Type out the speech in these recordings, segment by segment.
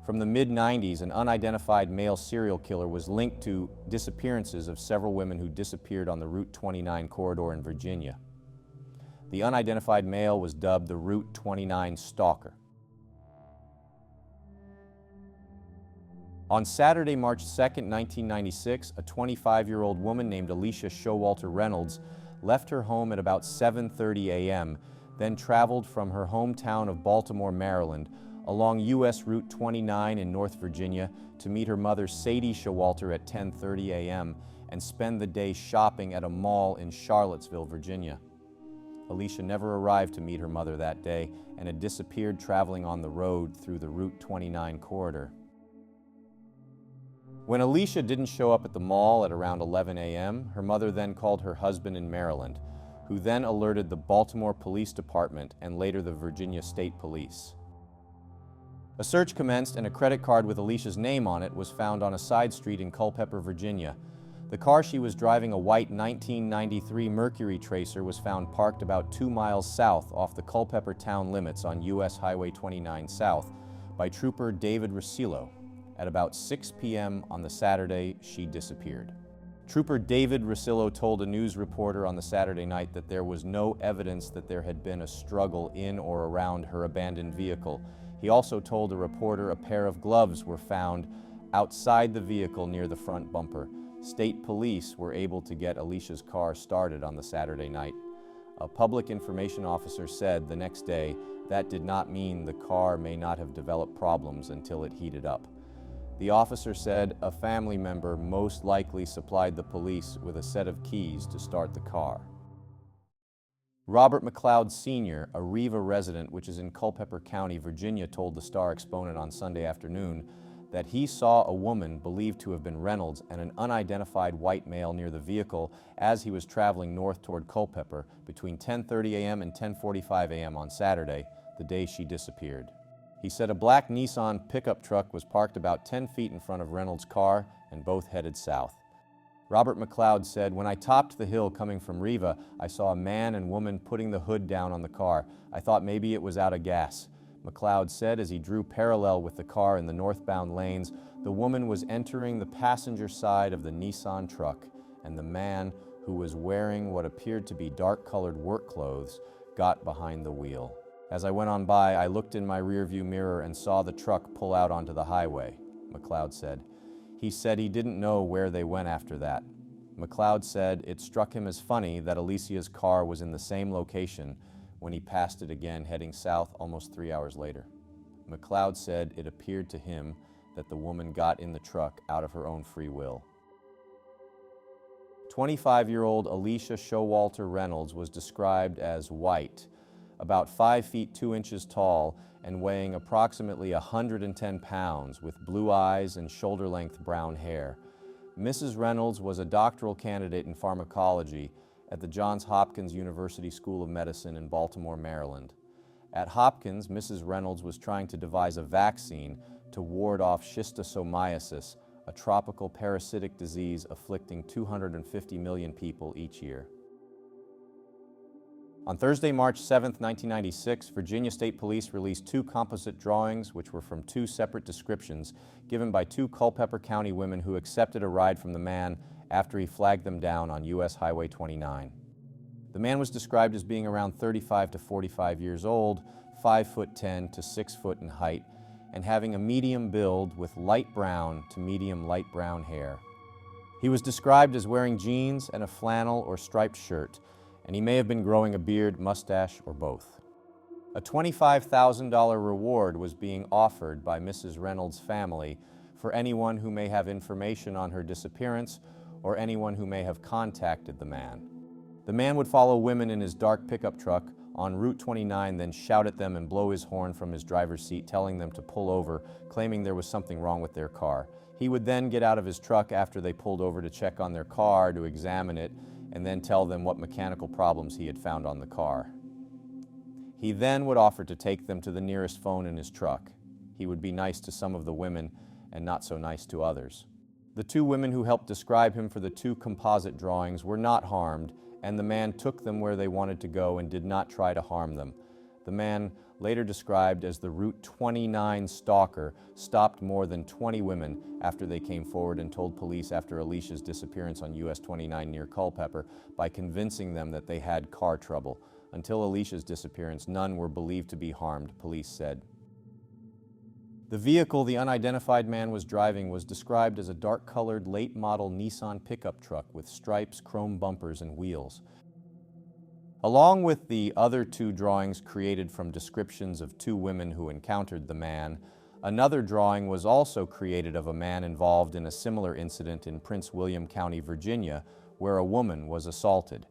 From the mid-90s, an unidentified male serial killer was linked to disappearances of several women who disappeared on the Route 29 corridor in Virginia. The unidentified male was dubbed the Route 29 Stalker. On Saturday, March 2, 1996, a 25-year-old woman named Alicia Showalter Reynolds left her home at about 7:30 a.m., then traveled from her hometown of Baltimore, Maryland, along U.S. Route 29 in North Virginia to meet her mother, Sadie Showalter, at 10:30 a.m. and spend the day shopping at a mall in Charlottesville, Virginia. Alicia never arrived to meet her mother that day and had disappeared traveling on the road through the Route 29 corridor. When Alicia didn't show up at the mall at around 11 a.m., her mother then called her husband in Maryland, who then alerted the Baltimore Police Department and later the Virginia State Police. A search commenced and a credit card with Alicia's name on it was found on a side street in Culpeper, Virginia. The car she was driving, a white 1993 Mercury Tracer, was found parked about 2 miles south off the Culpeper town limits on U.S. Highway 29 South by Trooper David Rosillo. At about 6 p.m. on the Saturday, she disappeared. Trooper David Rosillo told a news reporter on the Saturday night that there was no evidence that there had been a struggle in or around her abandoned vehicle. He also told a reporter a pair of gloves were found outside the vehicle near the front bumper. State police were able to get Alicia's car started on the Saturday night. A public information officer said the next day that did not mean the car may not have developed problems until it heated up. The officer said a family member most likely supplied the police with a set of keys to start the car. Robert McLeod Sr., a Riva resident, which is in Culpeper County, Virginia, told the Star Exponent on Sunday afternoon that he saw a woman believed to have been Reynolds and an unidentified white male near the vehicle as he was traveling north toward Culpeper between 10:30 a.m. and 10:45 a.m. on Saturday, the day she disappeared. He said a black Nissan pickup truck was parked about 10 feet in front of Reynolds' car and both headed south. Robert McLeod said, "When I topped the hill coming from Riva, I saw a man and woman putting the hood down on the car. I thought maybe it was out of gas." McLeod said as he drew parallel with the car in the northbound lanes, the woman was entering the passenger side of the Nissan truck, and the man, who was wearing what appeared to be dark-colored work clothes, got behind the wheel. "As I went on by, I looked in my rearview mirror and saw the truck pull out onto the highway," McLeod said. He said he didn't know where they went after that. McLeod said it struck him as funny that Alicia's car was in the same location when he passed it again heading south almost 3 hours later. McLeod said it appeared to him that the woman got in the truck out of her own free will. 25-year-old Alicia Showalter Reynolds was described as white, about 5 feet 2 inches tall and weighing approximately 110 pounds, with blue eyes and shoulder-length brown hair. Mrs. Reynolds was a doctoral candidate in pharmacology at the Johns Hopkins University School of Medicine in Baltimore, Maryland. At Hopkins, Mrs. Reynolds was trying to devise a vaccine to ward off schistosomiasis, a tropical parasitic disease afflicting 250 million people each year. On Thursday, March 7, 1996, Virginia State Police released 2 composite drawings which were from 2 separate descriptions given by 2 Culpeper County women who accepted a ride from the man after he flagged them down on U.S. Highway 29. The man was described as being around 35 to 45 years old, 5'10" to 6 foot in height, and having a medium build with light brown to medium light brown hair. He was described as wearing jeans and a flannel or striped shirt, and he may have been growing a beard, mustache, or both. A $25,000 reward was being offered by Mrs. Reynolds' family for anyone who may have information on her disappearance or anyone who may have contacted the man. The man would follow women in his dark pickup truck on Route 29, then shout at them and blow his horn from his driver's seat, telling them to pull over, claiming there was something wrong with their car. He would then get out of his truck after they pulled over to check on their car, to examine it, and then tell them what mechanical problems he had found on the car. He then would offer to take them to the nearest phone in his truck. He would be nice to some of the women and not so nice to others. The 2 women who helped describe him for the 2 composite drawings were not harmed, and the man took them where they wanted to go and did not try to harm them. The man later described as the Route 29 Stalker, stopped more than 20 women after they came forward and told police after Alicia's disappearance on US 29 near Culpeper by convincing them that they had car trouble. Until Alicia's disappearance, none were believed to be harmed, police said. The vehicle the unidentified man was driving was described as a dark-colored, late-model Nissan pickup truck with stripes, chrome bumpers, and wheels. Along with the other two drawings created from descriptions of two women who encountered the man, another drawing was also created of a man involved in a similar incident in Prince William County, Virginia, where a woman was assaulted.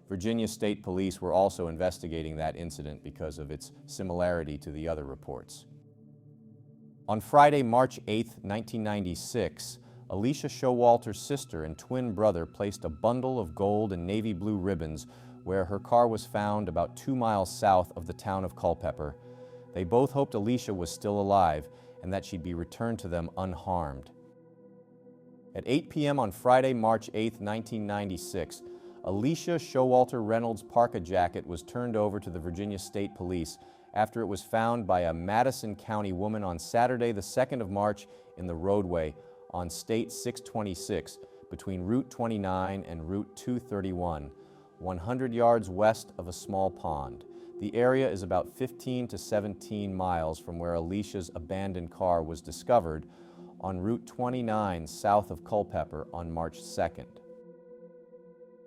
Virginia State Police were also investigating that incident because of its similarity to the other reports. On Friday, March 8, 1996, Alicia Showalter's sister and twin brother placed a bundle of gold and navy blue ribbons where her car was found about 2 miles south of the town of Culpeper. They both hoped Alicia was still alive and that she'd be returned to them unharmed. At 8 p.m. on Friday, March 8, 1996, Alicia Showalter Reynolds' parka jacket was turned over to the Virginia State Police after it was found by a Madison County woman on Saturday, the 2nd of March, in the roadway on State 626 between Route 29 and Route 231, 100 yards west of a small pond. The area is about 15 to 17 miles from where Alicia's abandoned car was discovered on Route 29 south of Culpeper on March 2nd.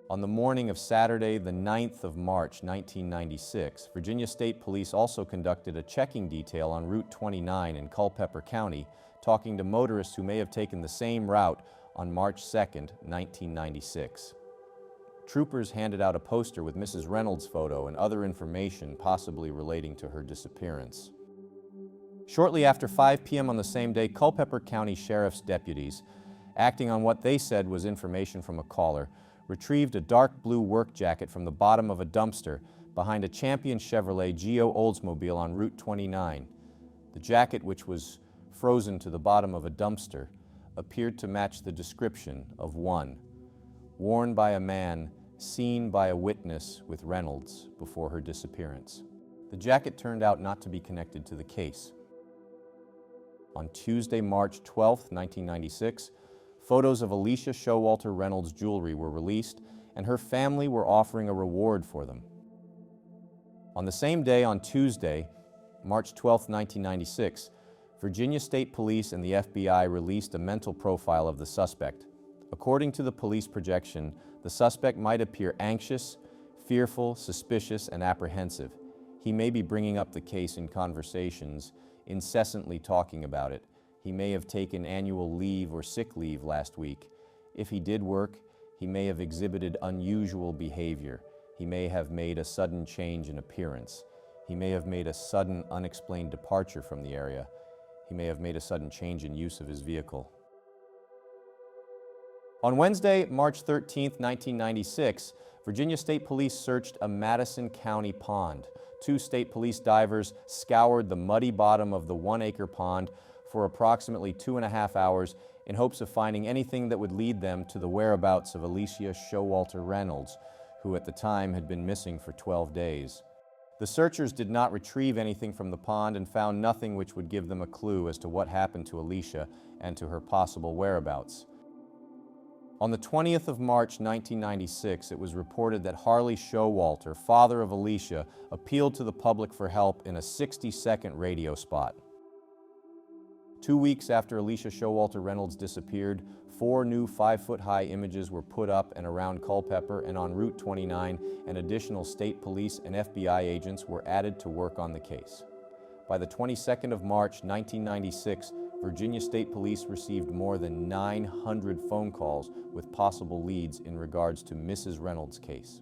On the morning of Saturday, the 9th of March, 1996, Virginia State Police also conducted a checking detail on Route 29 in Culpeper County, talking to motorists who may have taken the same route on March 2nd, 1996. Troopers handed out a poster with Mrs. Reynolds' photo and other information possibly relating to her disappearance. Shortly after 5 p.m. on the same day, Culpeper County Sheriff's deputies, acting on what they said was information from a caller, retrieved a dark blue work jacket from the bottom of a dumpster behind a Champion Chevrolet Geo Oldsmobile on Route 29. The jacket, which was frozen to the bottom of a dumpster, appeared to match the description of one, worn by a man seen by a witness with Reynolds before her disappearance. The jacket turned out not to be connected to the case. On Tuesday, March 12, 1996, photos of Alicia Showalter Reynolds' jewelry were released, and her family were offering a reward for them. On the same day, on Tuesday, March 12, 1996, Virginia State Police and the FBI released a mental profile of the suspect. According to the police projection, the suspect might appear anxious, fearful, suspicious, and apprehensive. He may be bringing up the case in conversations, incessantly talking about it. He may have taken annual leave or sick leave last week. If he did work, he may have exhibited unusual behavior. He may have made a sudden change in appearance. He may have made a sudden, unexplained departure from the area. He may have made a sudden change in use of his vehicle. On Wednesday, March 13, 1996, Virginia State Police searched a Madison County pond. 2 state police divers scoured the muddy bottom of the 1-acre pond for approximately 2.5 hours in hopes of finding anything that would lead them to the whereabouts of Alicia Showalter Reynolds, who at the time had been missing for 12 days. The searchers did not retrieve anything from the pond and found nothing which would give them a clue as to what happened to Alicia and to her possible whereabouts. On the 20th of March, 1996, it was reported that Harley Showalter, father of Alicia, appealed to the public for help in a 60-second radio spot. 2 weeks after Alicia Showalter Reynolds disappeared, 4 new 5-foot-high images were put up and around Culpeper and on Route 29, and additional state police and FBI agents were added to work on the case. By the 22nd of March, 1996, Virginia State Police received more than 900 phone calls with possible leads in regards to Mrs. Reynolds' case.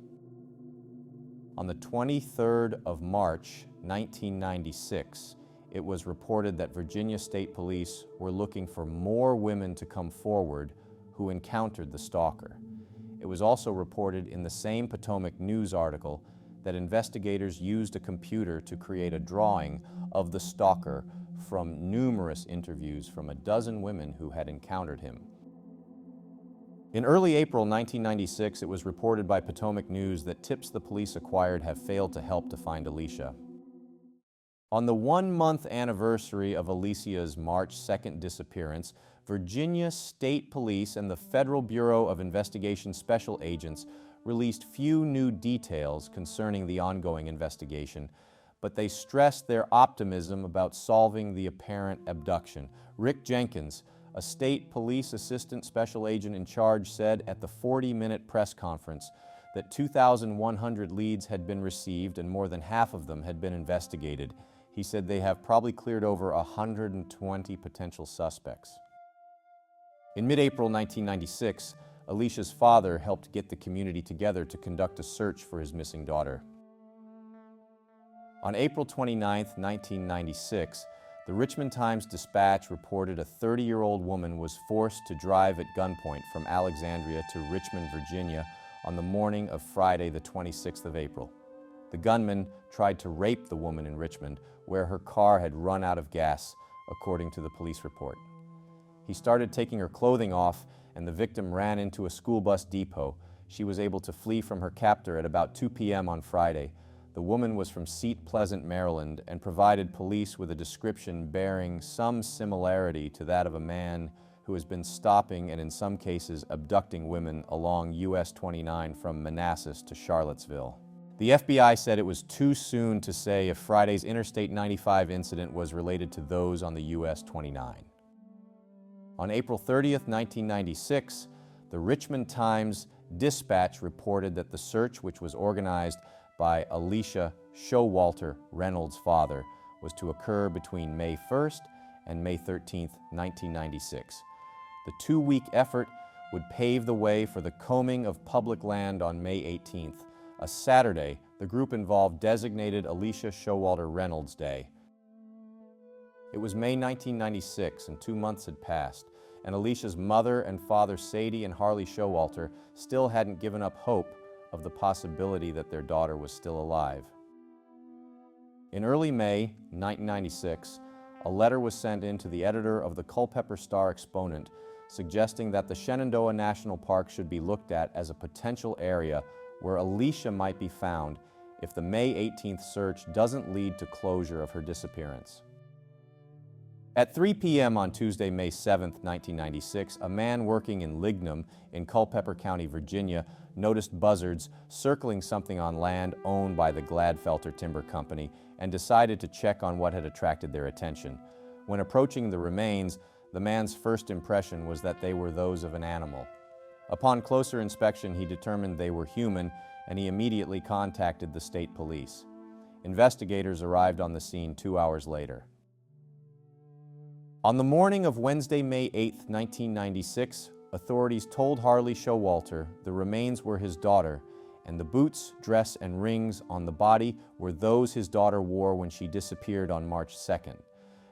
On the 23rd of March, 1996, it was reported that Virginia State Police were looking for more women to come forward who encountered the stalker. It was also reported in the same Potomac News article that investigators used a computer to create a drawing of the stalker from numerous interviews from a dozen women who had encountered him. In early April 1996, it was reported by Potomac News that tips the police acquired have failed to help to find Alicia. On the 1-month anniversary of Alicia's March 2nd disappearance, Virginia State Police and the Federal Bureau of Investigation Special Agents released few new details concerning the ongoing investigation, but they stressed their optimism about solving the apparent abduction. Rick Jenkins, a state police assistant special agent in charge, said at the 40-minute press conference that 2,100 leads had been received and more than half of them had been investigated. He said they have probably cleared over 120 potential suspects. In mid-April 1996, Alicia's father helped get the community together to conduct a search for his missing daughter. On April 29, 1996, the Richmond Times-Dispatch reported a 30-year-old woman was forced to drive at gunpoint from Alexandria to Richmond, Virginia on the morning of Friday, the 26th of April. The gunman tried to rape the woman in Richmond, where her car had run out of gas, according to the police report. He started taking her clothing off, and the victim ran into a school bus depot. She was able to flee from her captor at about 2 p.m. on Friday. The woman was from Seat Pleasant, Maryland, and provided police with a description bearing some similarity to that of a man who has been stopping and in some cases abducting women along US 29 from Manassas to Charlottesville. The FBI said it was too soon to say if Friday's Interstate 95 incident was related to those on the US 29. On April 30th, 1996, the Richmond Times-Dispatch reported that the search, which was organized by Alicia Showalter Reynolds' father, was to occur between May 1st and May 13th, 1996. The 2-week effort would pave the way for the combing of public land on May 18th. A Saturday, the group involved designated Alicia Showalter Reynolds Day. It was May 1996 and 2 months had passed, and Alicia's mother and father, Sadie and Harley Showalter, still hadn't given up hope of the possibility that their daughter was still alive. In early May 1996, a letter was sent in to the editor of the Culpeper Star-Exponent suggesting that the Shenandoah National Park should be looked at as a potential area where Alicia might be found if the May 18th search doesn't lead to closure of her disappearance. At 3 p.m. on Tuesday, May 7, 1996, a man working in Lignum in Culpeper County, Virginia, noticed buzzards circling something on land owned by the Gladfelter Timber Company and decided to check on what had attracted their attention. When approaching the remains, the man's first impression was that they were those of an animal. Upon closer inspection, he determined they were human, and he immediately contacted the state police. Investigators arrived on the scene 2 hours later. On the morning of Wednesday, May 8, 1996, authorities told Harley Showalter the remains were his daughter, and the boots, dress, and rings on the body were those his daughter wore when she disappeared on March 2nd.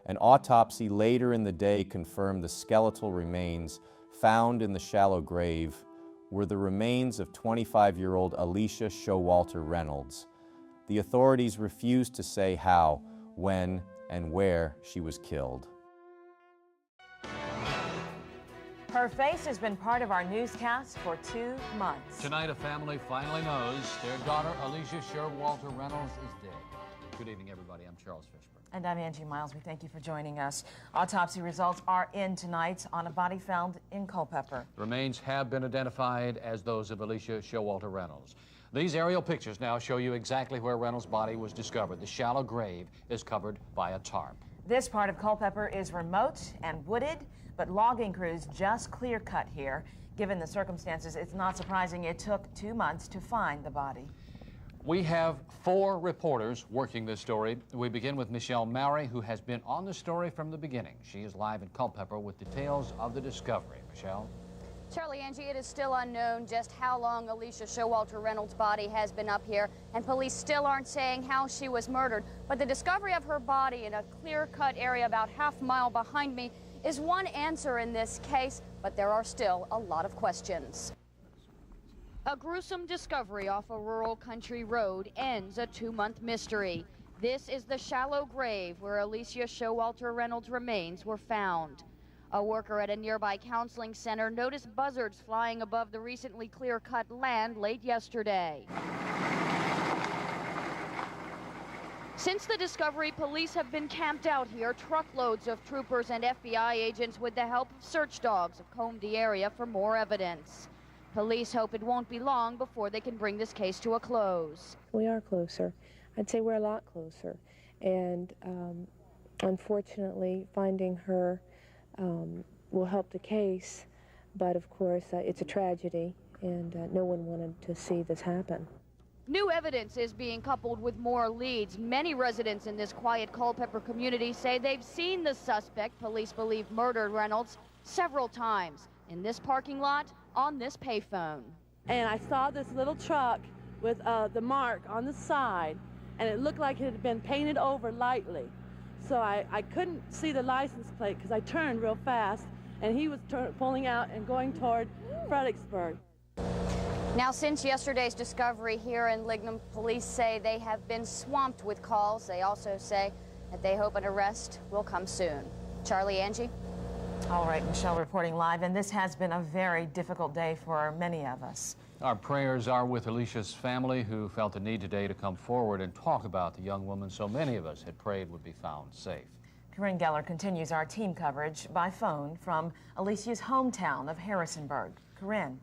An autopsy later in the day confirmed the skeletal remains found in the shallow grave were the remains of 25-year-old Alicia Showalter Reynolds. The authorities refused to say how, when, and where she was killed. Her face has been part of our newscast for 2 months. Tonight, a family finally knows their daughter, Alicia Showalter Reynolds, is dead. Good evening, everybody. I'm Charles Fishburne. And I'm Angie Miles. We thank you for joining us. Autopsy results are in tonight on a body found in Culpeper. The remains have been identified as those of Alicia Showalter Reynolds. These aerial pictures now show you exactly where Reynolds' body was discovered. The shallow grave is covered by a tarp. This part of Culpeper is remote and wooded, but logging crews just clear-cut here. Given the circumstances, it's not surprising it took 2 months to find the body. We have 4 reporters working this story. We begin with Michelle Mowry, who has been on the story from the beginning. She is live in Culpeper with details of the discovery. Michelle? Charlie, Angie, it is still unknown just how long Alicia Showalter Reynolds' body has been up here, and police still aren't saying how she was murdered. But the discovery of her body in a clear-cut area about half a mile behind me is one answer in this case, but there are still a lot of questions. A gruesome discovery off a rural country road ends a 2-month mystery. This is the shallow grave where Alicia Showalter Reynolds' remains were found. A worker at a nearby counseling center noticed buzzards flying above the recently clear-cut land late yesterday. Since the discovery, police have been camped out here. Truckloads of troopers and FBI agents with the help of search dogs have combed the area for more evidence. Police hope it won't be long before they can bring this case to a close. We are closer. I'd say we're a lot closer. And unfortunately, finding her will help the case. But of course, it's a tragedy, and no one wanted to see this happen. New evidence is being coupled with more leads. Many residents in this quiet Culpeper community say they've seen the suspect, police believe murdered Reynolds, several times in this parking lot, on this payphone. And I saw this little truck with the mark on the side, and it looked like it had been painted over lightly. So I couldn't see the license plate because I turned real fast, and he was pulling out and going toward Fredericksburg. Now, since yesterday's discovery here in Lignum, police say they have been swamped with calls. They also say that they hope an arrest will come soon. Charlie, Angie? All right, Michelle reporting live, and this has been a very difficult day for many of us. Our prayers are with Alicia's family, who felt the need today to come forward and talk about the young woman so many of us had prayed would be found safe. Corinne Geller continues our team coverage by phone from Alicia's hometown of Harrisonburg. Corinne.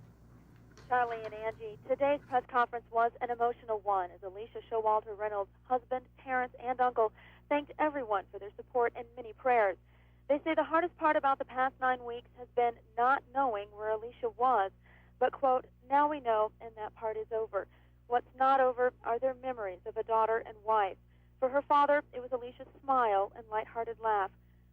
Charlie and Angie, today's press conference was an emotional one as Alicia Showalter Reynolds' husband, parents, and uncle thanked everyone for their support and many prayers. They say the hardest part about the past 9 weeks has been not knowing where Alicia was, but, quote, now we know and that part is over. What's not over are their memories of a daughter and wife. For her father, it was Alicia's smile and lighthearted laugh.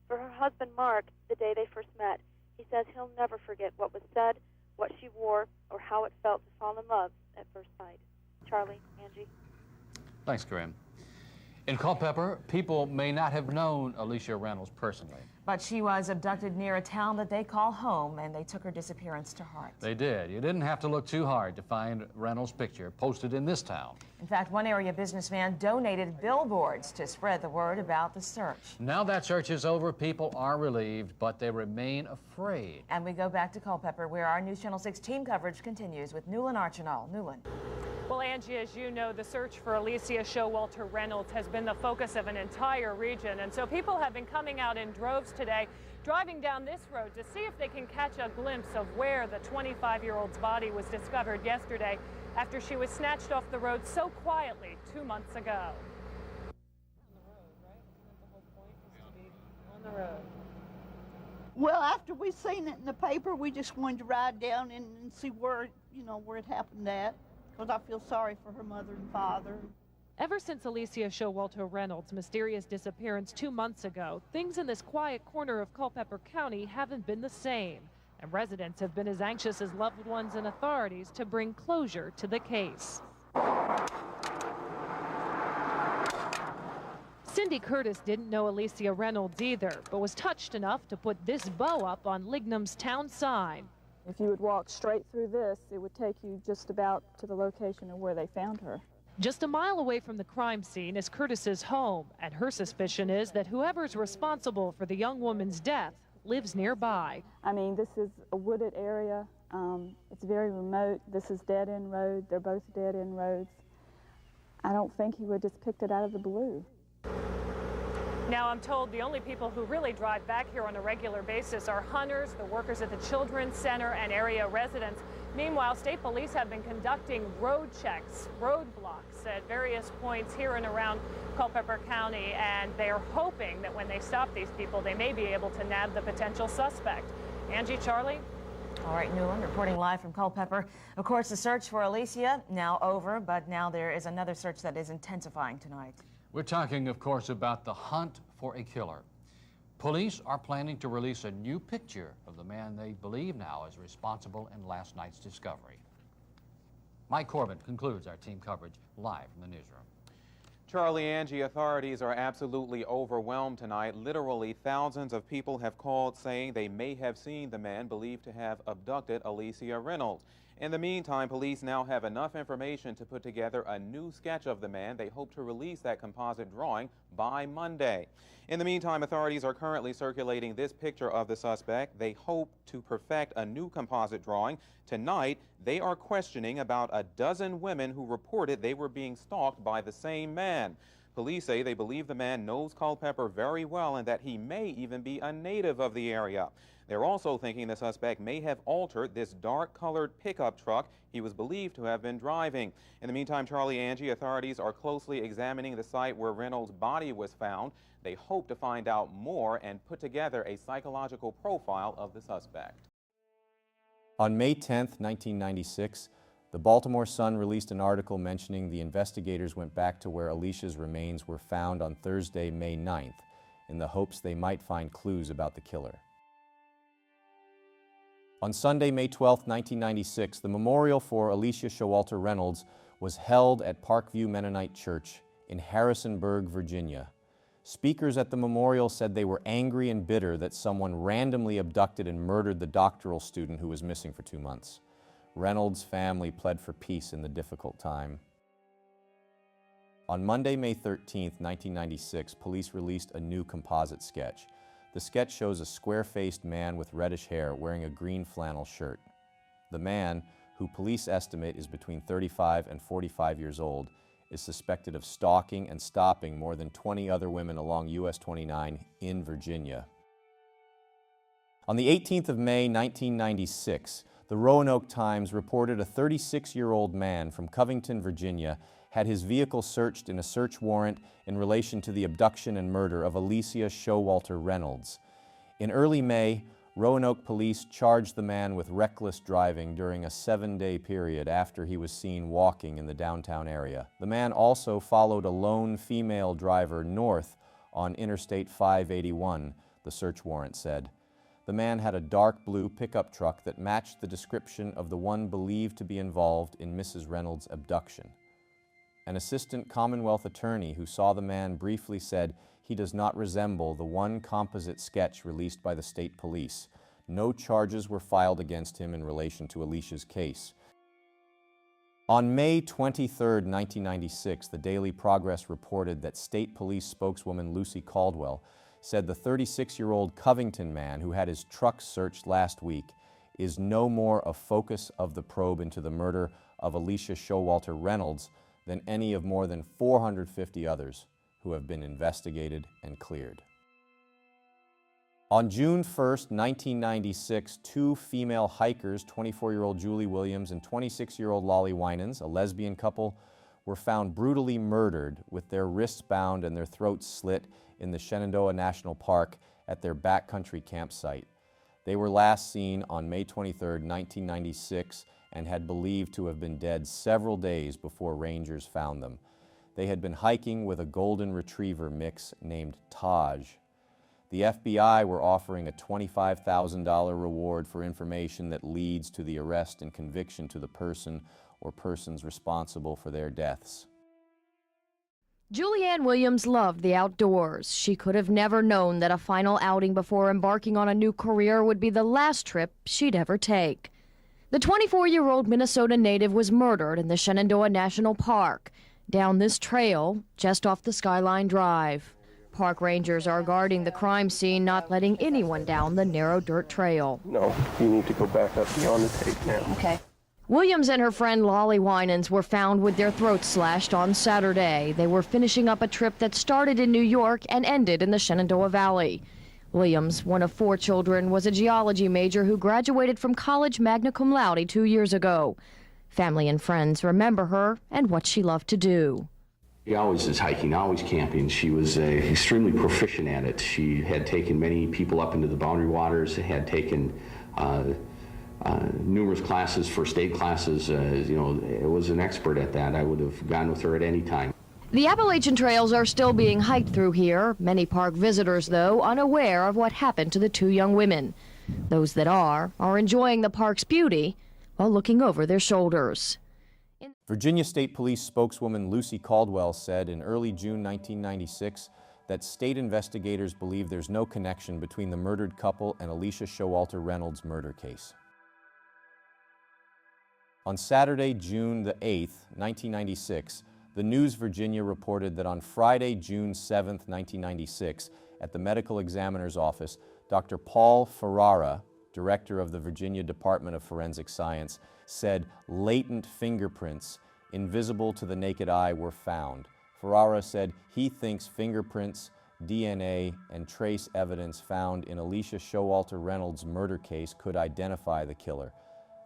For her husband, Mark, the day they first met, he says he'll never forget what was said, what she wore, or how it felt to fall in love at first sight. Charlie, Angie. Thanks, Corinne. In Culpeper, people may not have known Alicia Reynolds personally. But she was abducted near a town that they call home, and they took her disappearance to heart. They did. You didn't have to look too hard to find Reynolds' picture posted in this town. In fact, one area businessman donated billboards to spread the word about the search. Now that search is over, people are relieved, but they remain afraid. And we go back to Culpeper, where our News Channel 6 team coverage continues with Newland Archinall. Newland. Well, Angie, as you know, the search for Alicia Showalter Reynolds has been the focus of an entire region. And so people have been coming out in droves today, driving down this road to see if they can catch a glimpse of where the 25-year-old's body was discovered yesterday after she was snatched off the road so quietly 2 months ago. On the road. Well, after we seen it in the paper, we just wanted to ride down and see where, where it happened at. Because I feel sorry for her mother and father. Ever since Alicia Showalter Reynolds' mysterious disappearance 2 months ago, things in this quiet corner of Culpeper County haven't been the same. And residents have been as anxious as loved ones and authorities to bring closure to the case. Cindy Curtis didn't know Alicia Reynolds either, but was touched enough to put this bow up on Lignum's town sign. If you would walk straight through this, it would take you just about to the location of where they found her. Just a mile away from the crime scene is Curtis's home, and her suspicion is that whoever's responsible for the young woman's death lives nearby. I mean, this is a wooded area. It's very remote. This is dead-end road. They're both dead-end roads. I don't think he would just picked it out of the blue. Now, I'm told the only people who really drive back here on a regular basis are hunters, the workers at the Children's Center, and area residents. Meanwhile, state police have been conducting road checks, roadblocks at various points here and around Culpeper County, and they are hoping that when they stop these people, they may be able to nab the potential suspect. Angie, Charlie? All right, Newland reporting live from Culpeper. Of course, the search for Alicia now over, but now there is another search that is intensifying tonight. We're talking, of course, about the hunt for a killer. Police are planning to release a new picture of the man they believe now is responsible in last night's discovery. Mike Corbin concludes our team coverage live from the newsroom. Charlie, Angie, authorities are absolutely overwhelmed tonight. Literally thousands of people have called saying they may have seen the man believed to have abducted Alicia Reynolds. In the meantime, police now have enough information to put together a new sketch of the man. They hope to release that composite drawing by Monday. In the meantime, authorities are currently circulating this picture of the suspect. They hope to perfect a new composite drawing. Tonight, they are questioning about a dozen women who reported they were being stalked by the same man. Police say they believe the man knows Culpeper very well and that he may even be a native of the area. They're also thinking the suspect may have altered this dark-colored pickup truck he was believed to have been driving. In the meantime, Charlie, Angie, authorities are closely examining the site where Reynolds' body was found. They hope to find out more and put together a psychological profile of the suspect. On May 10, 1996, the Baltimore Sun released an article mentioning the investigators went back to where Alicia's remains were found on Thursday, May 9th, in the hopes they might find clues about the killer. On Sunday, May 12, 1996, the memorial for Alicia Showalter Reynolds was held at Parkview Mennonite Church in Harrisonburg, Virginia. Speakers at the memorial said they were angry and bitter that someone randomly abducted and murdered the doctoral student who was missing for 2 months. Reynolds' family pled for peace in the difficult time. On Monday, May 13, 1996, police released a new composite sketch. The sketch shows a square-faced man with reddish hair wearing a green flannel shirt. The man, who police estimate is between 35 and 45 years old, is suspected of stalking and stopping more than 20 other women along US 29 in Virginia. On the 18th of May, 1996, the Roanoke Times reported a 36-year-old man from Covington, Virginia, had his vehicle searched in a search warrant in relation to the abduction and murder of Alicia Showalter Reynolds. In early May, Roanoke police charged the man with reckless driving during a 7-day period after he was seen walking in the downtown area. The man also followed a lone female driver north on Interstate 581, the search warrant said. The man had a dark blue pickup truck that matched the description of the one believed to be involved in Mrs. Reynolds' abduction. An assistant Commonwealth attorney who saw the man briefly said he does not resemble the one composite sketch released by the state police. No charges were filed against him in relation to Alicia's case. On May 23, 1996, the Daily Progress reported that state police spokeswoman Lucy Caldwell said the 36-year-old Covington man who had his truck searched last week is no more a focus of the probe into the murder of Alicia Showalter Reynolds than any of more than 450 others who have been investigated and cleared. On June 1, 1996, two female hikers, 24-year-old Julie Williams and 26-year-old Lolly Winans, a lesbian couple, were found brutally murdered with their wrists bound and their throats slit in the Shenandoah National Park at their backcountry campsite. They were last seen on May 23, 1996, and had believed to have been dead several days before rangers found them. They had been hiking with a golden retriever mix named Taj. The FBI were offering a $25,000 reward for information that leads to the arrest and conviction to the person or persons responsible for their deaths. Julianne Williams loved the outdoors. She could have never known that a final outing before embarking on a new career would be the last trip she'd ever take. The 24-year-old Minnesota native was murdered in the Shenandoah National Park, down this trail just off the Skyline Drive. Park rangers are guarding the crime scene, not letting anyone down the narrow dirt trail. No, you need to go back up beyond the tape now. Okay. Williams and her friend Lolly Winans were found with their throats slashed on Saturday. They were finishing up a trip that started in New York and ended in the Shenandoah Valley. Williams, one of 4 children, was a geology major who graduated from college magna cum laude 2 years ago. Family and friends remember her and what she loved to do. She always is hiking, always camping. She was extremely proficient at it. She had taken many people up into the Boundary Waters, had taken numerous classes, first aid classes. Was an expert at that. I would have gone with her at any time. The Appalachian trails are still being hiked through here. Many park visitors, though, unaware of what happened to the 2 young women. Those that are enjoying the park's beauty while looking over their shoulders. Virginia State Police spokeswoman Lucy Caldwell said in early June 1996 that state investigators believe there's no connection between the murdered couple and Alicia Showalter Reynolds' murder case. On Saturday, June the 8th, 1996, the News Virginia reported that on Friday, June 7, 1996, at the medical examiner's office, Dr. Paul Ferrara, director of the Virginia Department of Forensic Science, said latent fingerprints, invisible to the naked eye, were found. Ferrara said he thinks fingerprints, DNA, and trace evidence found in Alicia Showalter Reynolds' murder case could identify the killer.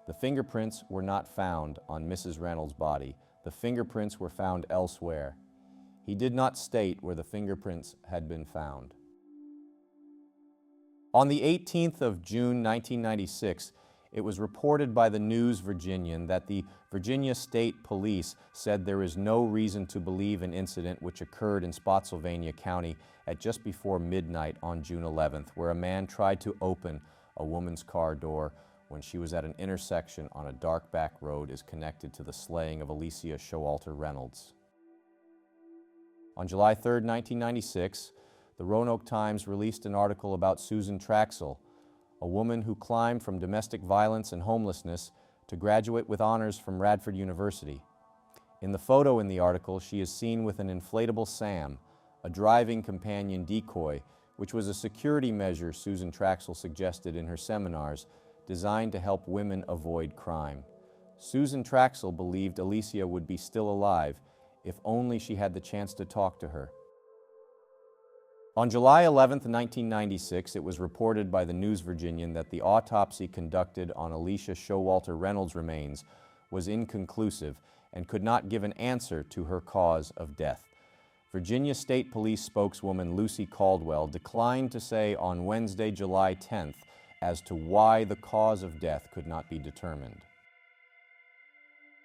The fingerprints were not found on Mrs. Reynolds' body. The fingerprints were found elsewhere. He did not state where the fingerprints had been found. On the 18th of June, 1996, it was reported by the News Virginian that the Virginia State Police said there is no reason to believe an incident which occurred in Spotsylvania County at just before midnight on June 11th, where a man tried to open a woman's car door when she was at an intersection on a dark back road is connected to the slaying of Alicia Showalter Reynolds. On July 3, 1996, the Roanoke Times released an article about Susan Traxel, a woman who climbed from domestic violence and homelessness to graduate with honors from Radford University. In the photo in the article, she is seen with an inflatable Sam, a driving companion decoy, which was a security measure Susan Traxel suggested in her seminars, designed to help women avoid crime. Susan Traxel believed Alicia would be still alive if only she had the chance to talk to her. On July 11, 1996, it was reported by the News Virginian that the autopsy conducted on Alicia Showalter Reynolds' remains was inconclusive and could not give an answer to her cause of death. Virginia State Police spokeswoman Lucy Caldwell declined to say on Wednesday, July 10th, as to why the cause of death could not be determined.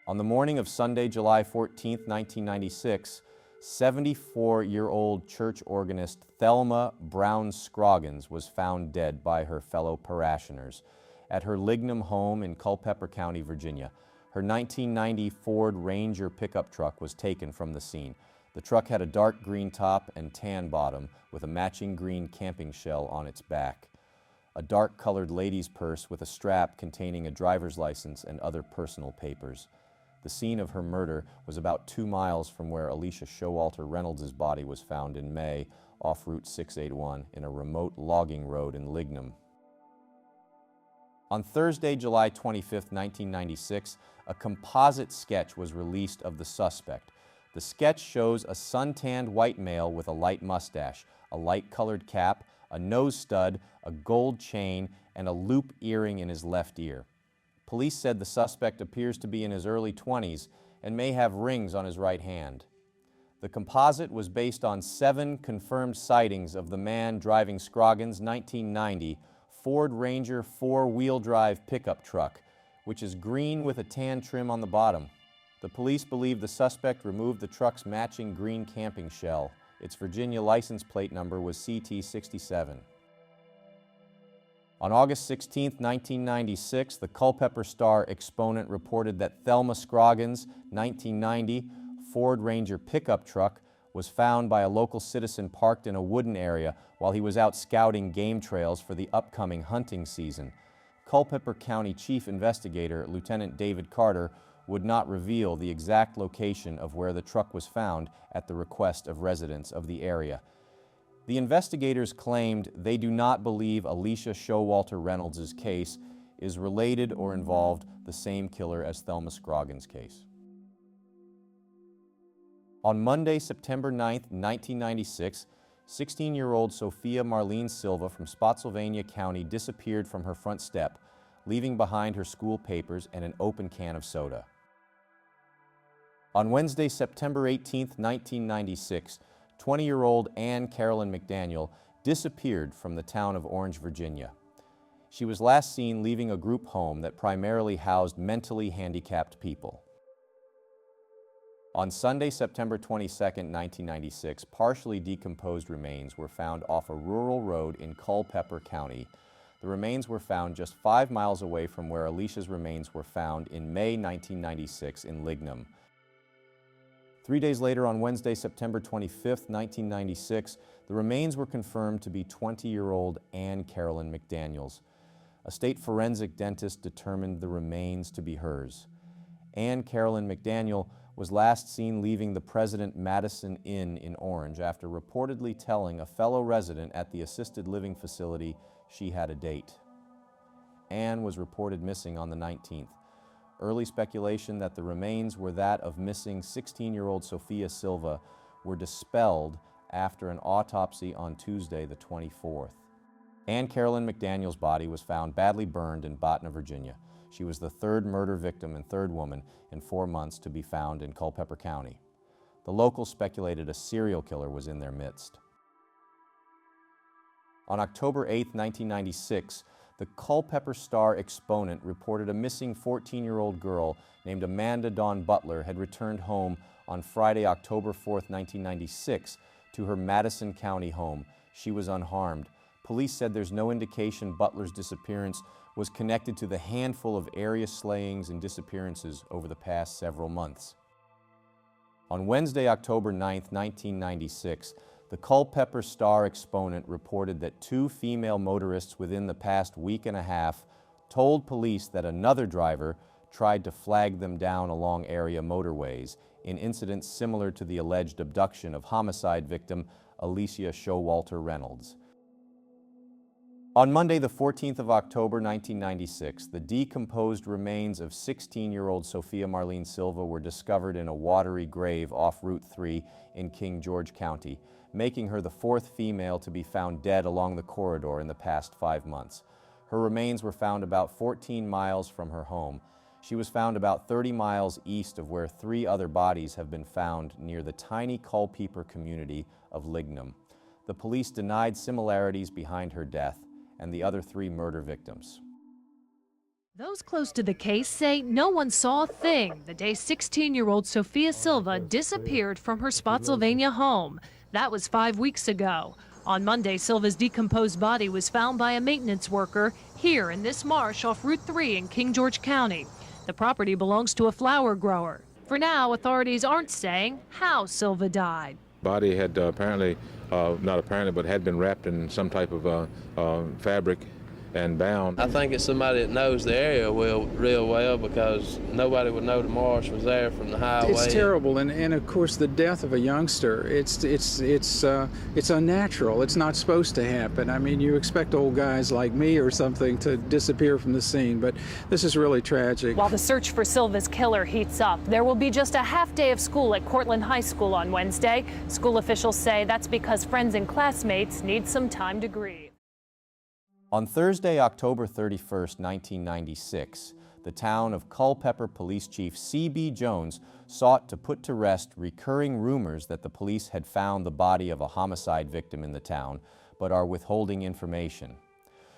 On the morning of Sunday, July 14, 1996, 74-year-old church organist Thelma Brown Scroggins was found dead by her fellow parishioners at her Lignum home in Culpeper County, Virginia. Her 1990 Ford Ranger pickup truck was taken from the scene. The truck had a dark green top and tan bottom with a matching green camping shell on its back. A dark-colored lady's purse with a strap containing a driver's license and other personal papers. The scene of her murder was about 2 miles from where Alicia Showalter Reynolds' body was found in May off Route 681 in a remote logging road in Lignum. On Thursday, July 25, 1996, a composite sketch was released of the suspect. The sketch shows a suntanned white male with a light mustache, a light-colored cap, a nose stud, a gold chain, and a loop earring in his left ear. Police said the suspect appears to be in his early 20s and may have rings on his right hand. The composite was based on 7 confirmed sightings of the man driving Scroggins' 1990 Ford Ranger 4-wheel drive pickup truck, which is green with a tan trim on the bottom. The police believe the suspect removed the truck's matching green camping shell. Its Virginia license plate number was CT67. On August 16, 1996, the Culpeper Star exponent reported that Thelma Scroggins' 1990 Ford Ranger pickup truck was found by a local citizen parked in a wooden area while he was out scouting game trails for the upcoming hunting season. Culpeper County Chief Investigator Lieutenant David Carter would not reveal the exact location of where the truck was found at the request of residents of the area. The investigators claimed they do not believe Alicia Showalter Reynolds' case is related or involved the same killer as Thelma Scroggins' case. On Monday, September 9, 1996, 16-year-old Sophia Marlene Silva from Spotsylvania County disappeared from her front step, leaving behind her school papers and an open can of soda. On Wednesday, September 18, 1996, 20-year-old Ann Carolyn McDaniel disappeared from the town of Orange, Virginia. She was last seen leaving a group home that primarily housed mentally handicapped people. On Sunday, September 22, 1996, partially decomposed remains were found off a rural road in Culpeper County. The remains were found just 5 miles away from where Alicia's remains were found in May 1996 in Lignum. 3 days later, on Wednesday, September 25, 1996, the remains were confirmed to be 20-year-old Ann Carolyn McDaniels. A state forensic dentist determined the remains to be hers. Ann Carolyn McDaniel was last seen leaving the President Madison Inn in Orange after reportedly telling a fellow resident at the assisted living facility she had a date. Ann was reported missing on the 19th. Early speculation that the remains were that of missing 16-year-old Sophia Silva were dispelled after an autopsy on Tuesday, the 24th. Ann Carolyn McDaniel's body was found badly burned in Botna, Virginia. She was the third murder victim and third woman in 4 months to be found in Culpeper County. The locals speculated a serial killer was in their midst. On October 8, 1996, the Culpeper Star Exponent reported a missing 14-year-old girl named Amanda Dawn Butler had returned home on Friday, October 4, 1996, to her Madison County home. She was unharmed. Police said there's no indication Butler's disappearance was connected to the handful of area slayings and disappearances over the past several months. On Wednesday, October 9, 1996, the Culpeper Star Exponent reported that 2 female motorists within the past week and a half told police that another driver tried to flag them down along area motorways in incidents similar to the alleged abduction of homicide victim Alicia Showalter Reynolds. On Monday, the 14th of October, 1996, the decomposed remains of 16-year-old Sophia Marlene Silva were discovered in a watery grave off Route 3 in King George County, making her the 4th female to be found dead along the corridor in the past 5 months. Her remains were found about 14 miles from her home. She was found about 30 miles east of where 3 other bodies have been found near the tiny Culpeper community of Lignum. The police denied similarities behind her death and the other 3 murder victims. Those close to the case say no one saw a thing the day 16-year-old Sophia Silva disappeared from her Spotsylvania home. That was 5 weeks ago. On Monday, Silva's decomposed body was found by a maintenance worker here in this marsh off Route 3 in King George County. The property belongs to a flower grower. For now, authorities aren't saying how Silva died. Body had apparently, not apparently, but had been wrapped in some type of fabric and bound. I think it's somebody that knows the area real well, because nobody would know the marsh was there from the highway. It's terrible, and of course the death of a youngster, it's unnatural. It's not supposed to happen. I mean, you expect old guys like me or something to disappear from the scene, but this is really tragic. While the search for Silva's killer heats up, there will be just a half day of school at Cortland High School on Wednesday. School officials say that's because friends and classmates need some time to grieve. On Thursday, October 31, 1996, the town of Culpeper Police Chief C.B. Jones sought to put to rest recurring rumors that the police had found the body of a homicide victim in the town, but are withholding information.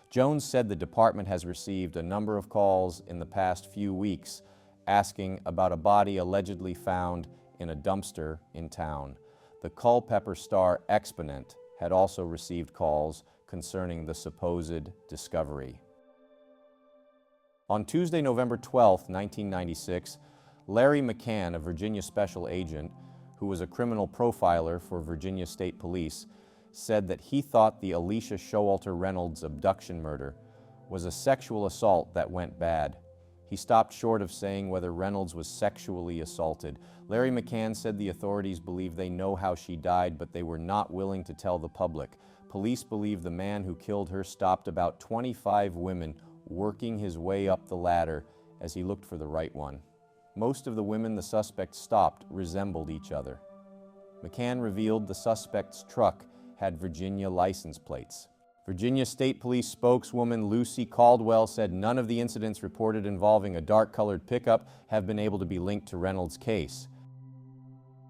Jones said the department has received a number of calls in the past few weeks asking about a body allegedly found in a dumpster in town. The Culpeper Star Exponent had also received calls concerning the supposed discovery. On Tuesday, November 12, 1996, Larry McCann, a Virginia special agent who was a criminal profiler for Virginia State Police, said that he thought the Alicia Showalter Reynolds abduction murder was a sexual assault that went bad. He stopped short of saying whether Reynolds was sexually assaulted. Larry McCann said the authorities believe they know how she died, but they were not willing to tell the public. Police believe the man who killed her stopped about 25 women working his way up the ladder as he looked for the right one. Most of the women the suspect stopped resembled each other. McCann revealed the suspect's truck had Virginia license plates. Virginia State Police spokeswoman Lucy Caldwell said none of the incidents reported involving a dark-colored pickup have been able to be linked to Reynolds' case.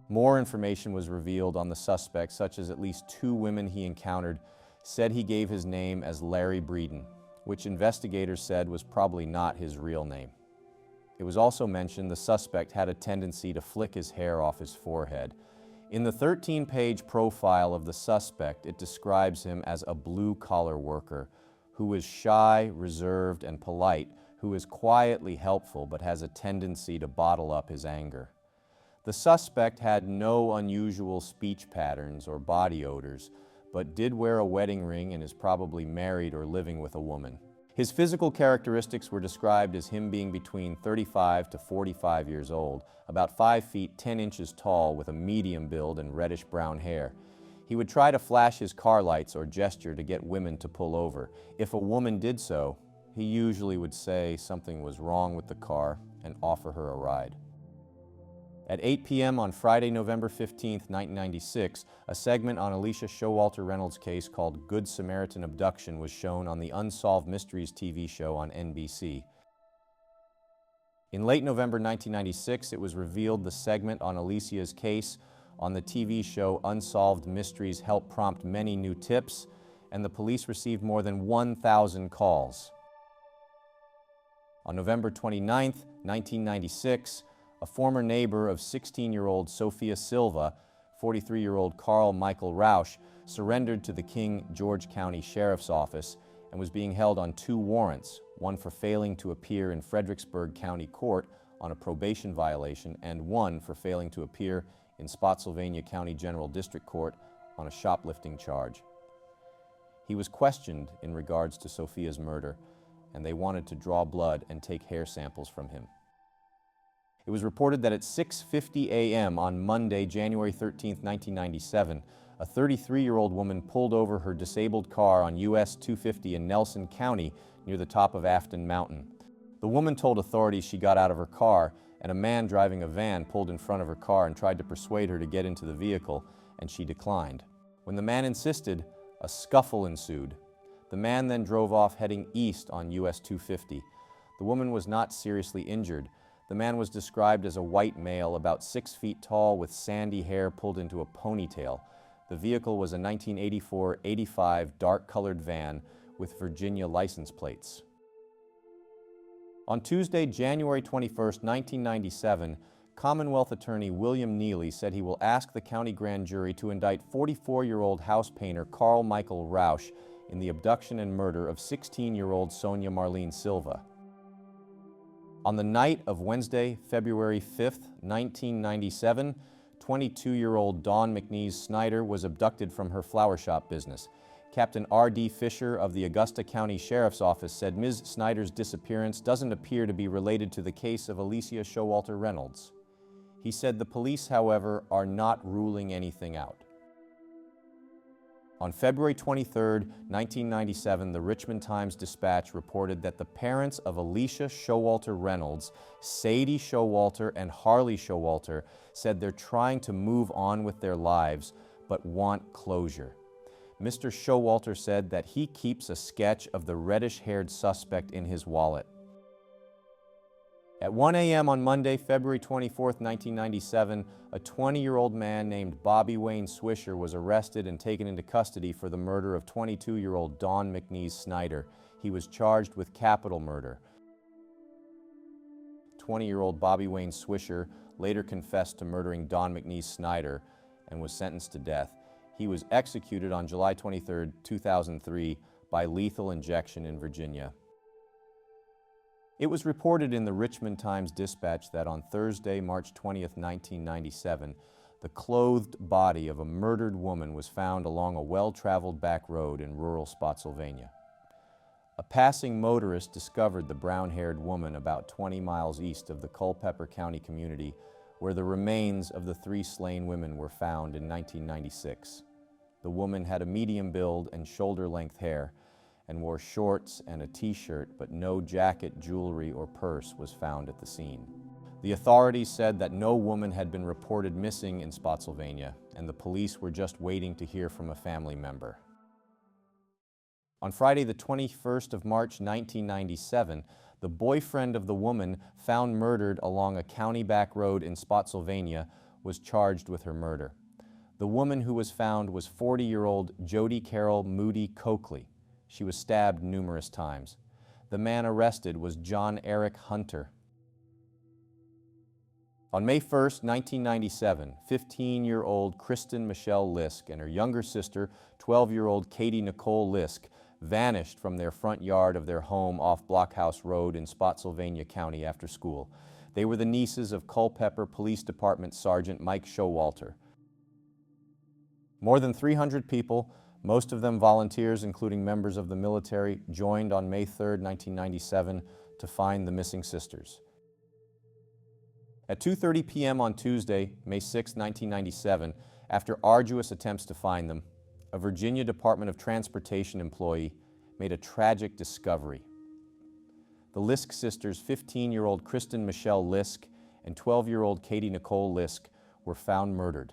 More information was revealed on the suspect, such as at least 2 women he encountered said he gave his name as Larry Breeden, which investigators said was probably not his real name. It was also mentioned the suspect had a tendency to flick his hair off his forehead. In the 13-page profile of the suspect, it describes him as a blue-collar worker who is shy, reserved, and polite, who is quietly helpful but has a tendency to bottle up his anger. The suspect had no unusual speech patterns or body odors, but did wear a wedding ring and is probably married or living with a woman. His physical characteristics were described as him being between 35 to 45 years old, about 5 feet 10 inches tall with a medium build and reddish-brown hair. He would try to flash his car lights or gesture to get women to pull over. If a woman did so, he usually would say something was wrong with the car and offer her a ride. At 8 p.m. on Friday, November 15, 1996, a segment on Alicia Showalter Reynolds' case called Good Samaritan Abduction was shown on the Unsolved Mysteries TV show on NBC. In late November 1996, it was revealed the segment on Alicia's case on the TV show Unsolved Mysteries helped prompt many new tips, and the police received more than 1,000 calls. On November 29, 1996, a former neighbor of 16-year-old Sophia Silva, 43-year-old Carl Michael Rausch, surrendered to the King George County Sheriff's Office and was being held on 2 warrants, one for failing to appear in Fredericksburg County Court on a probation violation and one for failing to appear in Spotsylvania County General District Court on a shoplifting charge. He was questioned in regards to Sophia's murder, and they wanted to draw blood and take hair samples from him. It was reported that at 6:50 a.m. on Monday, January 13, 1997, a 33-year-old woman pulled over her disabled car on US 250 in Nelson County near the top of Afton Mountain. The woman told authorities she got out of her car, and a man driving a van pulled in front of her car and tried to persuade her to get into the vehicle, and she declined. When the man insisted, a scuffle ensued. The man then drove off heading east on US 250. The woman was not seriously injured. The man was described as a white male, about 6 feet tall, with sandy hair pulled into a ponytail. The vehicle was a 1984-85 dark-colored van with Virginia license plates. On Tuesday, January 21, 1997, Commonwealth Attorney William Neely said he will ask the county grand jury to indict 44-year-old house painter Carl Michael Rausch in the abduction and murder of 16-year-old Sonia Marlene Silva. On the night of Wednesday, February 5, 1997, 22-year-old Dawn McNeese Snyder was abducted from her flower shop business. Captain R.D. Fisher of the Augusta County Sheriff's Office said Ms. Snyder's disappearance doesn't appear to be related to the case of Alicia Showalter Reynolds. He said the police, however, are not ruling anything out. On February 23, 1997, the Richmond Times-Dispatch reported that the parents of Alicia Showalter Reynolds, Sadie Showalter, and Harley Showalter said they're trying to move on with their lives, but want closure. Mr. Showalter said that he keeps a sketch of the reddish-haired suspect in his wallet. At 1 a.m. on Monday, February 24, 1997, a 20-year-old man named Bobby Wayne Swisher was arrested and taken into custody for the murder of 22-year-old Dawn McNeese Snyder. He was charged with capital murder. 20-year-old Bobby Wayne Swisher later confessed to murdering Dawn McNeese Snyder and was sentenced to death. He was executed on July 23, 2003 by lethal injection in Virginia. It was reported in the Richmond Times-Dispatch that on Thursday, March 20, 1997, the clothed body of a murdered woman was found along a well-traveled back road in rural Spotsylvania. A passing motorist discovered the brown-haired woman about 20 miles east of the Culpeper County community where the remains of the 3 slain women were found in 1996. The woman had a medium build and shoulder-length hair and wore shorts and a t-shirt, but no jacket, jewelry, or purse was found at the scene. The authorities said that no woman had been reported missing in Spotsylvania, and the police were just waiting to hear from a family member. On Friday, the 21st of March, 1997, the boyfriend of the woman found murdered along a county back road in Spotsylvania was charged with her murder. The woman who was found was 40-year-old Jody Carol Moody Coakley. She was stabbed numerous times. The man arrested was John Eric Hunter. On May 1, 1997, 15-year-old Kristen Michelle Lisk and her younger sister, 12-year-old Katie Nicole Lisk, vanished from their front yard of their home off Blockhouse Road in Spotsylvania County after school. They were the nieces of Culpeper Police Department Sergeant Mike Showalter. More than 300 people, most of them volunteers, including members of the military, joined on May 3, 1997 to find the missing sisters. At 2:30 p.m. on Tuesday, May 6, 1997, after arduous attempts to find them, a Virginia Department of Transportation employee made a tragic discovery. The Lisk sisters, 15-year-old Kristen Michelle Lisk and 12-year-old Katie Nicole Lisk were found murdered.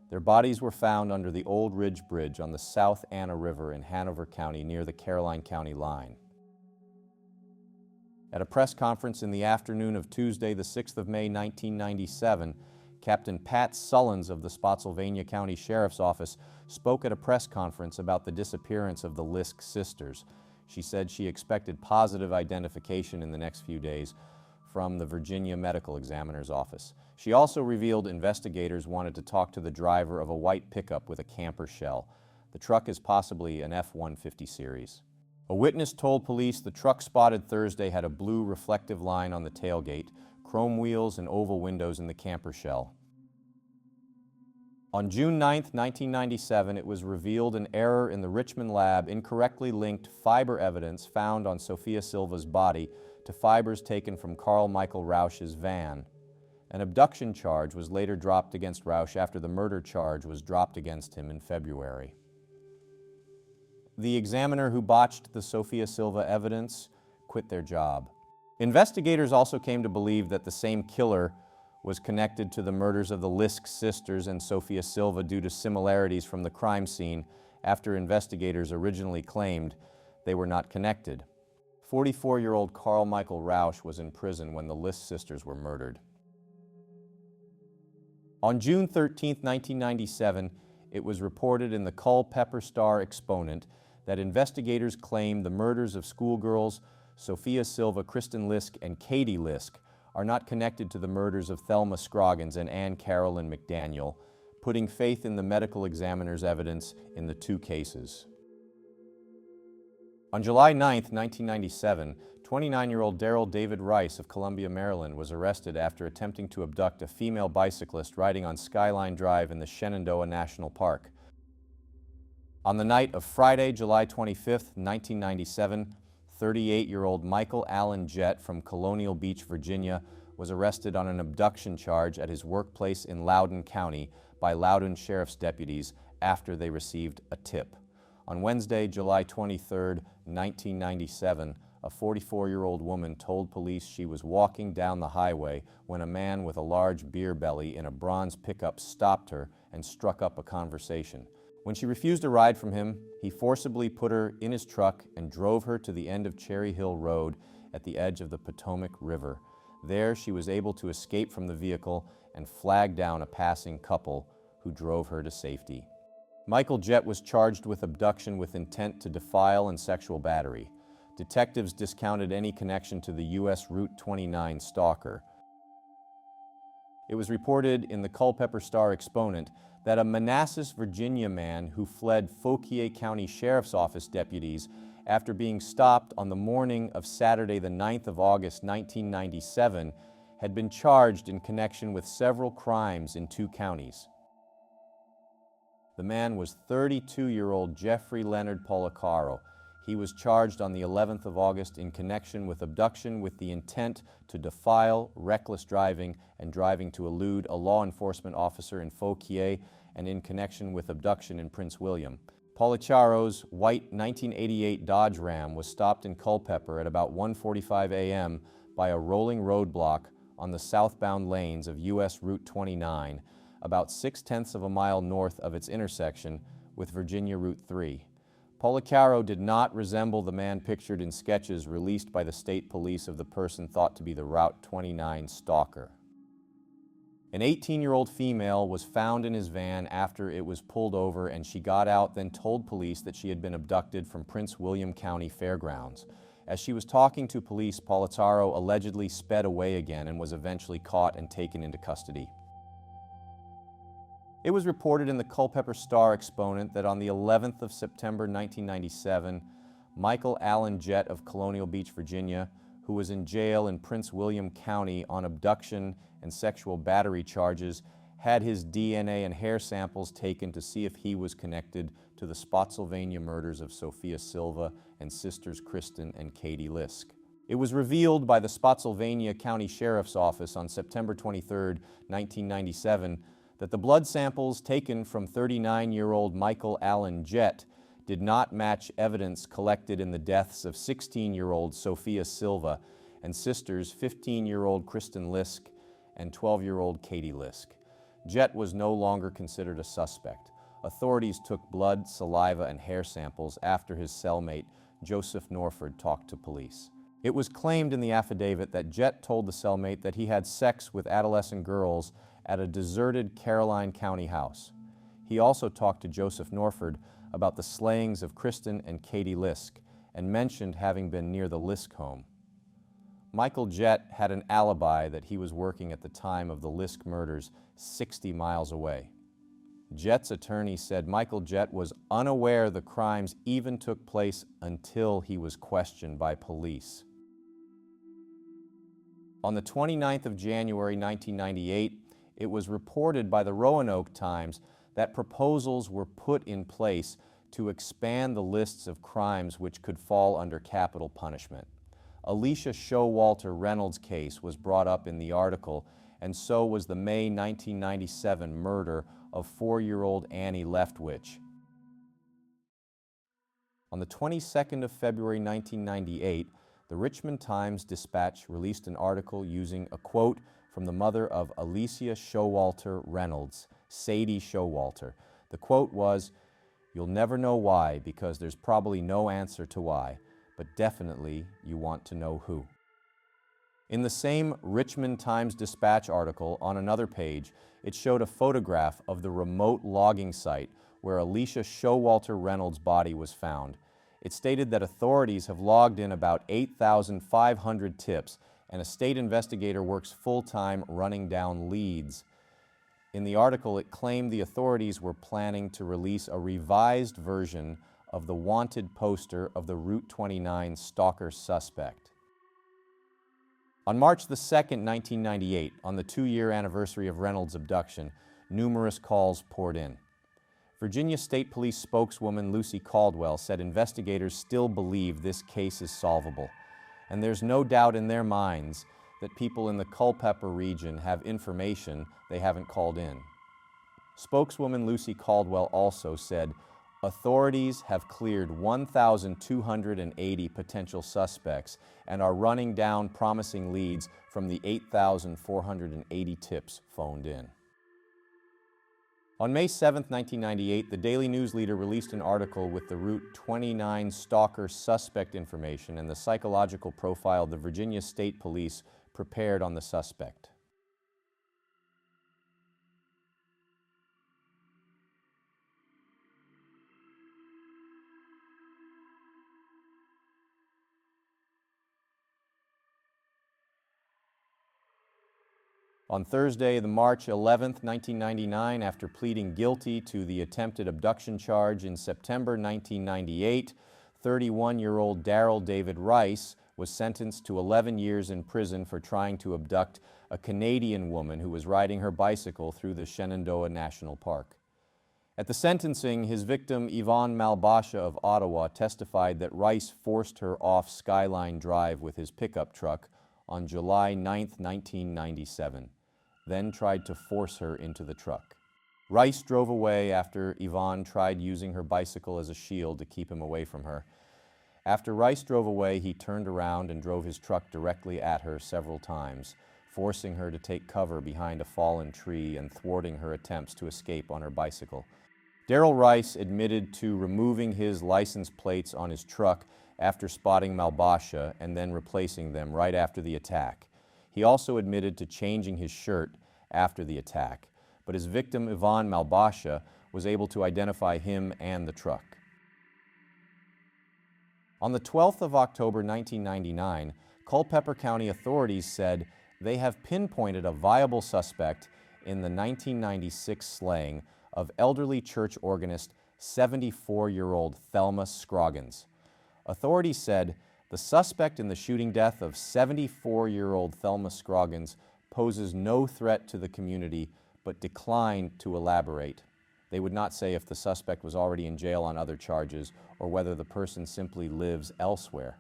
Their bodies were found under the Old Ridge Bridge on the South Anna River in Hanover County near the Caroline County line. At a press conference in the afternoon of Tuesday, the 6th of May, 1997, Captain Pat Sullins of the Spotsylvania County Sheriff's Office spoke at a press conference about the disappearance of the Lisk sisters. She said she expected positive identification in the next few days from the Virginia Medical Examiner's Office. She also revealed investigators wanted to talk to the driver of a white pickup with a camper shell. The truck is possibly an F-150 series. A witness told police the truck spotted Thursday had a blue reflective line on the tailgate, chrome wheels and oval windows in the camper shell. On June 9, 1997, it was revealed an error in the Richmond lab incorrectly linked fiber evidence found on Sophia Silva's body to fibers taken from Carl Michael Rausch's van. An abduction charge was later dropped against Rausch after the murder charge was dropped against him in February. The examiner who botched the Sophia Silva evidence quit their job. Investigators also came to believe that the same killer was connected to the murders of the Lisk sisters and Sophia Silva due to similarities from the crime scene after investigators originally claimed they were not connected. 44-year-old Carl Michael Rausch was in prison when the Lisk sisters were murdered. On June 13, 1997, it was reported in the Culpeper Star Exponent that investigators claimed the murders of schoolgirls Sophia Silva, Kristen Lisk, and Katie Lisk are not connected to the murders of Thelma Scroggins and Ann Carolyn McDaniel, putting faith in the medical examiner's evidence in the two cases. On July 9, 1997, 29-year-old Darrell David Rice of Columbia, Maryland was arrested after attempting to abduct a female bicyclist riding on Skyline Drive in the Shenandoah National Park. On the night of Friday, July 25, 1997, 38-year-old Michael Allen Jett from Colonial Beach, Virginia, was arrested on an abduction charge at his workplace in Loudoun County by Loudoun Sheriff's deputies after they received a tip. On Wednesday, July 23, 1997, a 44-year-old woman told police she was walking down the highway when a man with a large beer belly in a bronze pickup stopped her and struck up a conversation. When she refused a ride from him, he forcibly put her in his truck and drove her to the end of Cherry Hill Road at the edge of the Potomac River. There, she was able to escape from the vehicle and flag down a passing couple who drove her to safety. Michael Jett was charged with abduction with intent to defile and sexual battery. Detectives discounted any connection to the U.S. Route 29 Stalker. It was reported in the Culpeper Star Exponent that a Manassas, Virginia man who fled Fauquier County Sheriff's Office deputies after being stopped on the morning of Saturday, the 9th of August, 1997, had been charged in connection with several crimes in two counties. The man was 32-year-old Jeffrey Leonard Policaro. He was charged on the 11th of August in connection with abduction with the intent to defile, reckless driving, and driving to elude a law enforcement officer in Fauquier, and in connection with abduction in Prince William. Policaro's white 1988 Dodge Ram was stopped in Culpeper at about 1:45 a.m. by a rolling roadblock on the southbound lanes of U.S. Route 29, about 0.6 of a mile north of its intersection with Virginia Route 3. Policaro did not resemble the man pictured in sketches released by the state police of the person thought to be the Route 29 stalker. An 18-year-old female was found in his van after it was pulled over, and she got out, then told police that she had been abducted from Prince William County Fairgrounds. As she was talking to police, Policaro allegedly sped away again and was eventually caught and taken into custody. It was reported in the Culpeper Star Exponent that on the 11th of September 1997, Michael Allen Jett of Colonial Beach, Virginia, who was in jail in Prince William County on abduction and sexual battery charges, had his DNA and hair samples taken to see if he was connected to the Spotsylvania murders of Sophia Silva and sisters Kristen and Katie Lisk. It was revealed by the Spotsylvania County Sheriff's Office on September 23, 1997, that the blood samples taken from 39-year-old Michael Allen Jett did not match evidence collected in the deaths of 16-year-old Sophia Silva and sisters 15-year-old Kristen Lisk and 12-year-old Katie Lisk. Jet was no longer considered a suspect. Authorities took blood, saliva, and hair samples after his cellmate, Joseph Norford, talked to police. It was claimed in the affidavit that Jet told the cellmate that he had sex with adolescent girls at a deserted Caroline County house. He also talked to Joseph Norford about the slayings of Kristen and Katie Lisk and mentioned having been near the Lisk home. Michael Jet had an alibi that he was working at the time of the Lisk murders 60 miles away. Jet's attorney said Michael Jet was unaware the crimes even took place until he was questioned by police. On the 29th of January 1998, it was reported by the Roanoke Times that proposals were put in place to expand the lists of crimes which could fall under capital punishment. Alicia Showalter Reynolds' case was brought up in the article, and so was the May 1997 murder of 4-year-old Annie Leftwich. On the 22nd of February 1998, the Richmond Times-Dispatch released an article using a quote from the mother of Alicia Showalter Reynolds, Sadie Showalter. The quote was, "You'll never know why, because there's probably no answer to why, but definitely you want to know who." In the same Richmond Times-Dispatch article, on another page, it showed a photograph of the remote logging site where Alicia Showalter Reynolds' body was found. It stated that authorities have logged in about 8,500 tips, and a state investigator works full-time running down leads. In the article, it claimed the authorities were planning to release a revised version of the wanted poster of the Route 29 Stalker suspect. On March the 2nd, 1998, on the 2-year anniversary of Reynolds' abduction, numerous calls poured in. Virginia State Police spokeswoman Lucy Caldwell said investigators still believe this case is solvable, and there's no doubt in their minds that people in the Culpeper region have information they haven't called in. Spokeswoman Lucy Caldwell also said, authorities have cleared 1,280 potential suspects and are running down promising leads from the 8,480 tips phoned in. On May 7, 1998, the Daily News Leader released an article with the Route 29 Stalker suspect information and the psychological profile the Virginia State Police prepared on the suspect. On Thursday, March 11, 1999, after pleading guilty to the attempted abduction charge in September 1998, 31-year-old Darrell David Rice was sentenced to 11 years in prison for trying to abduct a Canadian woman who was riding her bicycle through the Shenandoah National Park. At the sentencing, his victim, Yvonne Malbasha of Ottawa, testified that Rice forced her off Skyline Drive with his pickup truck on July 9, 1997. Then tried to force her into the truck. Rice drove away after Yvonne tried using her bicycle as a shield to keep him away from her. After Rice drove away, he turned around and drove his truck directly at her several times, forcing her to take cover behind a fallen tree and thwarting her attempts to escape on her bicycle. Darrell Rice admitted to removing his license plates on his truck after spotting Malbasha and then replacing them right after the attack. He also admitted to changing his shirt after the attack, but his victim, Yvonne Malbasha, was able to identify him and the truck. On the 12th of October 1999, Culpeper County authorities said they have pinpointed a viable suspect in the 1996 slaying of elderly church organist 74-year-old Thelma Scroggins. Authorities said the suspect in the shooting death of 74-year-old Thelma Scroggins poses no threat to the community, but declined to elaborate. They would not say if the suspect was already in jail on other charges or whether the person simply lives elsewhere.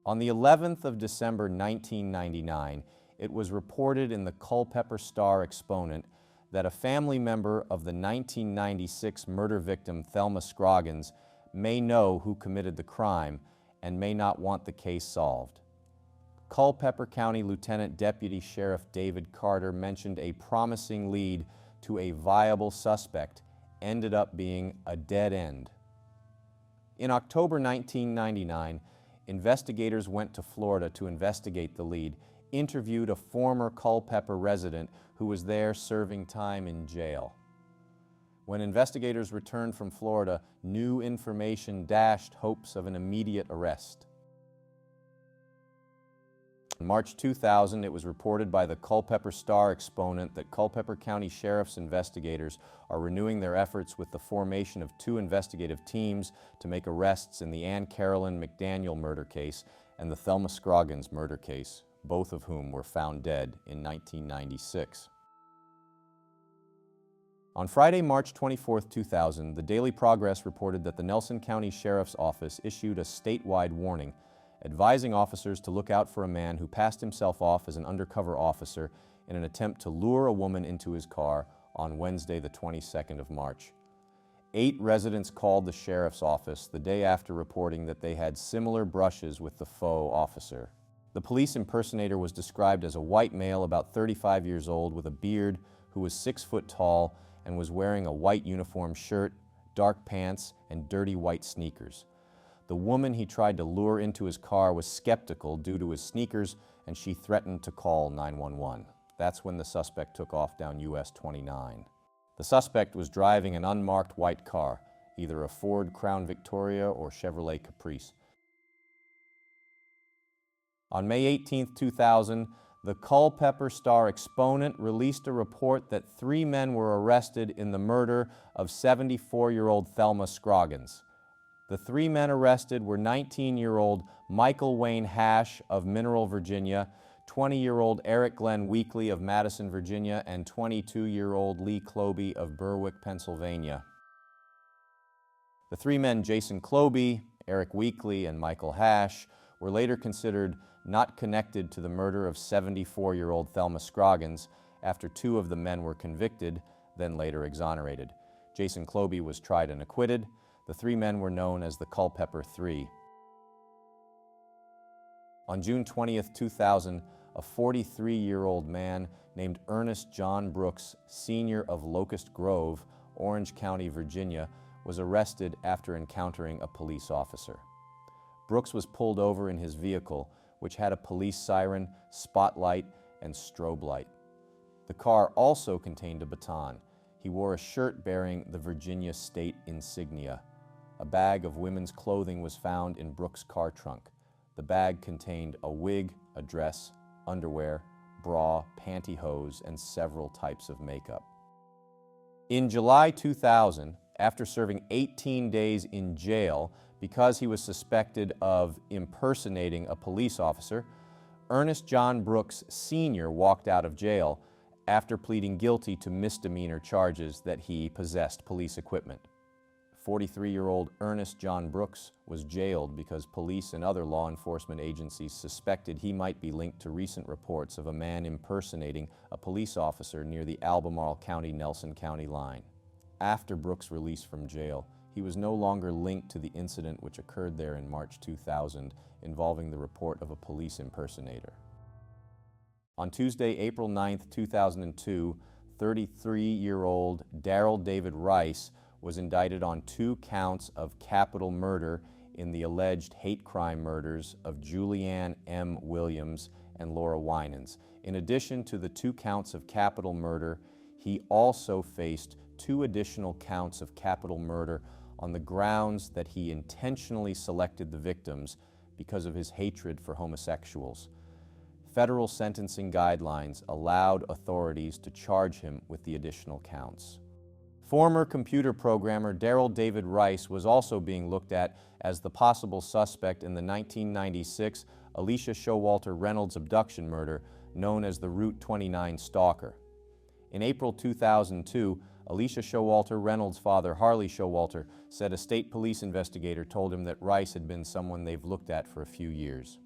On the 11th of December 1999, it was reported in the Culpeper Star-Exponent that a family member of the 1996 murder victim Thelma Scroggins may know who committed the crime and may not want the case solved. Culpeper County Lieutenant Deputy Sheriff David Carter mentioned a promising lead to a viable suspect ended up being a dead end. In October 1999, investigators went to Florida to investigate the lead, interviewed a former Culpeper resident who was there serving time in jail. When investigators returned from Florida, new information dashed hopes of an immediate arrest. In March 2000, it was reported by the Culpeper Star exponent that Culpeper County Sheriff's investigators are renewing their efforts with the formation of 2 investigative teams to make arrests in the Ann Carolyn McDaniel murder case and the Thelma Scroggins murder case, both of whom were found dead in 1996. On Friday, March 24, 2000, the Daily Progress reported that the Nelson County Sheriff's Office issued a statewide warning advising officers to look out for a man who passed himself off as an undercover officer in an attempt to lure a woman into his car on Wednesday, the 22nd of March. 8 residents called the sheriff's office the day after reporting that they had similar brushes with the faux officer. The police impersonator was described as a white male about 35 years old with a beard who was 6 foot tall and was wearing a white uniform shirt, dark pants, and dirty white sneakers. The woman he tried to lure into his car was skeptical due to his sneakers, and she threatened to call 911. That's when the suspect took off down US 29. The suspect was driving an unmarked white car, either a Ford Crown Victoria or Chevrolet Caprice. On May 18, 2000, the Culpeper Star exponent released a report that 3 men were arrested in the murder of 74-year-old Thelma Scroggins. The 3 men arrested were 19-year-old Michael Wayne Hash of Mineral, Virginia, 20-year-old Eric Glenn Weekly of Madison, Virginia, and 22-year-old Lee Cloby of Berwick, Pennsylvania. The 3 men, Jason Cloby, Eric Weekly, and Michael Hash, were later considered not connected to the murder of 74-year-old Thelma Scroggins after 2 of the men were convicted, then later exonerated. Jason Cloby was tried and acquitted. The 3 men were known as the Culpeper Three. On June 20, 2000, a 43-year-old man named Ernest John Brooks, senior of Locust Grove, Orange County, Virginia, was arrested after encountering a police officer. Brooks was pulled over in his vehicle, which had a police siren, spotlight, and strobe light. The car also contained a baton. He wore a shirt bearing the Virginia state insignia. A bag of women's clothing was found in Brooks' car trunk. The bag contained a wig, a dress, underwear, bra, pantyhose, and several types of makeup. In July 2000, after serving 18 days in jail because he was suspected of impersonating a police officer, Ernest John Brooks Sr. walked out of jail after pleading guilty to misdemeanor charges that he possessed police equipment. 43-year-old Ernest John Brooks was jailed because police and other law enforcement agencies suspected he might be linked to recent reports of a man impersonating a police officer near the Albemarle County-Nelson County line. After Brooks' release from jail, he was no longer linked to the incident which occurred there in March 2000 involving the report of a police impersonator. On Tuesday, April 9, 2002, 33-year-old Darrell David Rice was indicted on 2 counts of capital murder in the alleged hate crime murders of Julianne M. Williams and Laura Winans. In addition to the 2 counts of capital murder, he also faced 2 additional counts of capital murder on the grounds that he intentionally selected the victims because of his hatred for homosexuals. Federal sentencing guidelines allowed authorities to charge him with the additional counts. Former computer programmer Darrell David Rice was also being looked at as the possible suspect in the 1996 Alicia Showalter Reynolds abduction murder known as the Route 29 Stalker. In April 2002, Alicia Showalter Reynolds' father, Harley Showalter, said a state police investigator told him that Rice had been someone they've looked at for a few years.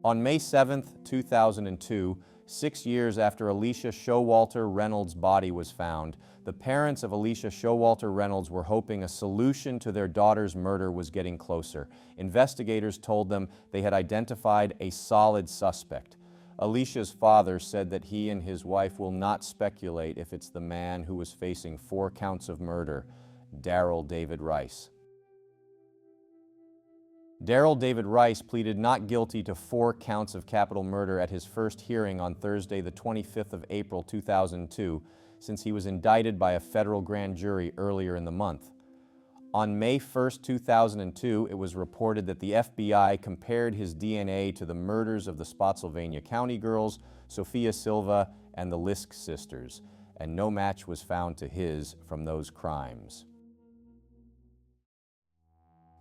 On May 7, 2002, 6 years after Alicia Showalter Reynolds' body was found, the parents of Alicia Showalter Reynolds were hoping a solution to their daughter's murder was getting closer. Investigators told them they had identified a solid suspect. Alicia's father said that he and his wife will not speculate if it's the man who was facing 4 counts of murder, Darrell David Rice. Darrell David Rice pleaded not guilty to 4 counts of capital murder at his first hearing on Thursday, the 25th of April, 2002, since he was indicted by a federal grand jury earlier in the month. On May 1, 2002, it was reported that the FBI compared his DNA to the murders of the Spotsylvania County girls, Sophia Silva, and the Lisk sisters, and no match was found to his from those crimes.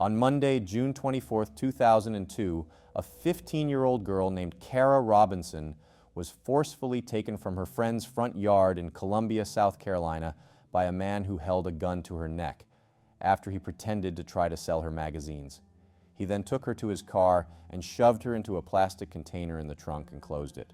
On Monday, June 24, 2002, a 15-year-old girl named Kara Robinson was forcefully taken from her friend's front yard in Columbia, South Carolina, by a man who held a gun to her neck, after he pretended to try to sell her magazines. He then took her to his car and shoved her into a plastic container in the trunk and closed it.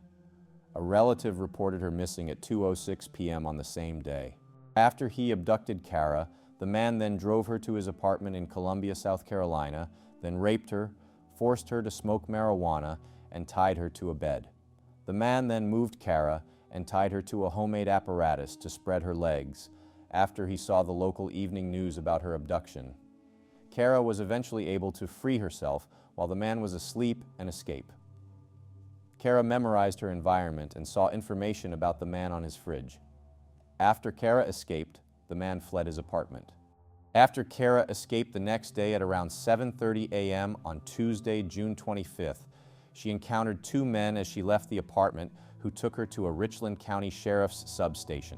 A relative reported her missing at 2:06 p.m. on the same day. After he abducted Kara, the man then drove her to his apartment in Columbia, South Carolina, then raped her, forced her to smoke marijuana, and tied her to a bed. The man then moved Kara and tied her to a homemade apparatus to spread her legs, after he saw the local evening news about her abduction. Kara was eventually able to free herself while the man was asleep and escape. Kara memorized her environment and saw information about the man on his fridge. After Kara escaped, the man fled his apartment. After Kara escaped the next day at around 7:30 a.m. on Tuesday, June 25th, she encountered 2 men as she left the apartment who took her to a Richland County Sheriff's substation.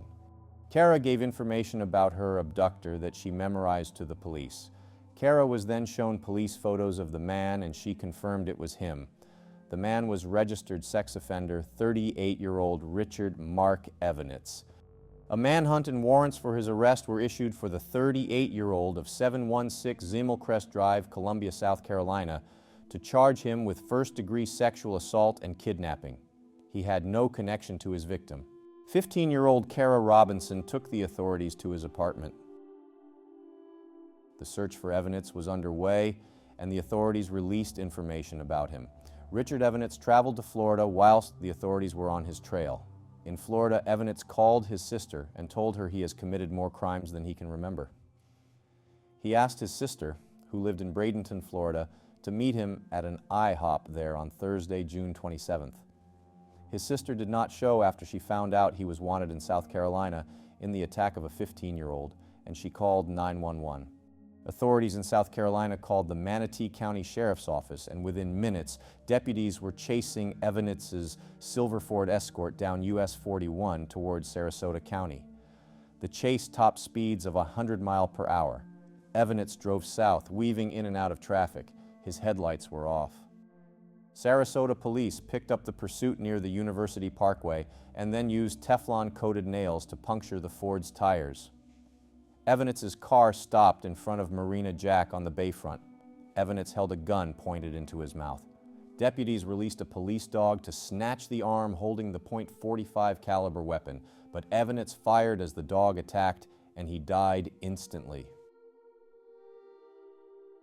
Kara gave information about her abductor that she memorized to the police. Kara was then shown police photos of the man and she confirmed it was him. The man was registered sex offender 38-year-old Richard Mark Evanitz. A manhunt and warrants for his arrest were issued for the 38-year-old of 716 Zimmelcrest Drive, Columbia, South Carolina, to charge him with first-degree sexual assault and kidnapping. He had no connection to his victim. 15-year-old Kara Robinson took the authorities to his apartment. The search for Evanitz was underway, and the authorities released information about him. Richard Evanitz traveled to Florida whilst the authorities were on his trail. In Florida, Evanitz called his sister and told her he has committed more crimes than he can remember. He asked his sister, who lived in Bradenton, Florida, to meet him at an IHOP there on Thursday, June 27th. His sister did not show after she found out he was wanted in South Carolina in the attack of a 15-year-old, and she called 911. Authorities in South Carolina called the Manatee County Sheriff's Office, and within minutes, deputies were chasing Evanitz's silver Ford Escort down US 41 towards Sarasota County. The chase topped speeds of 100 miles per hour. Evanitz drove south, weaving in and out of traffic. His headlights were off. Sarasota police picked up the pursuit near the University Parkway and then used Teflon-coated nails to puncture the Ford's tires. Evanitz's car stopped in front of Marina Jack on the bayfront. Evanitz held a gun pointed into his mouth. Deputies released a police dog to snatch the arm holding the .45 caliber weapon, but Evanitz fired as the dog attacked, and he died instantly.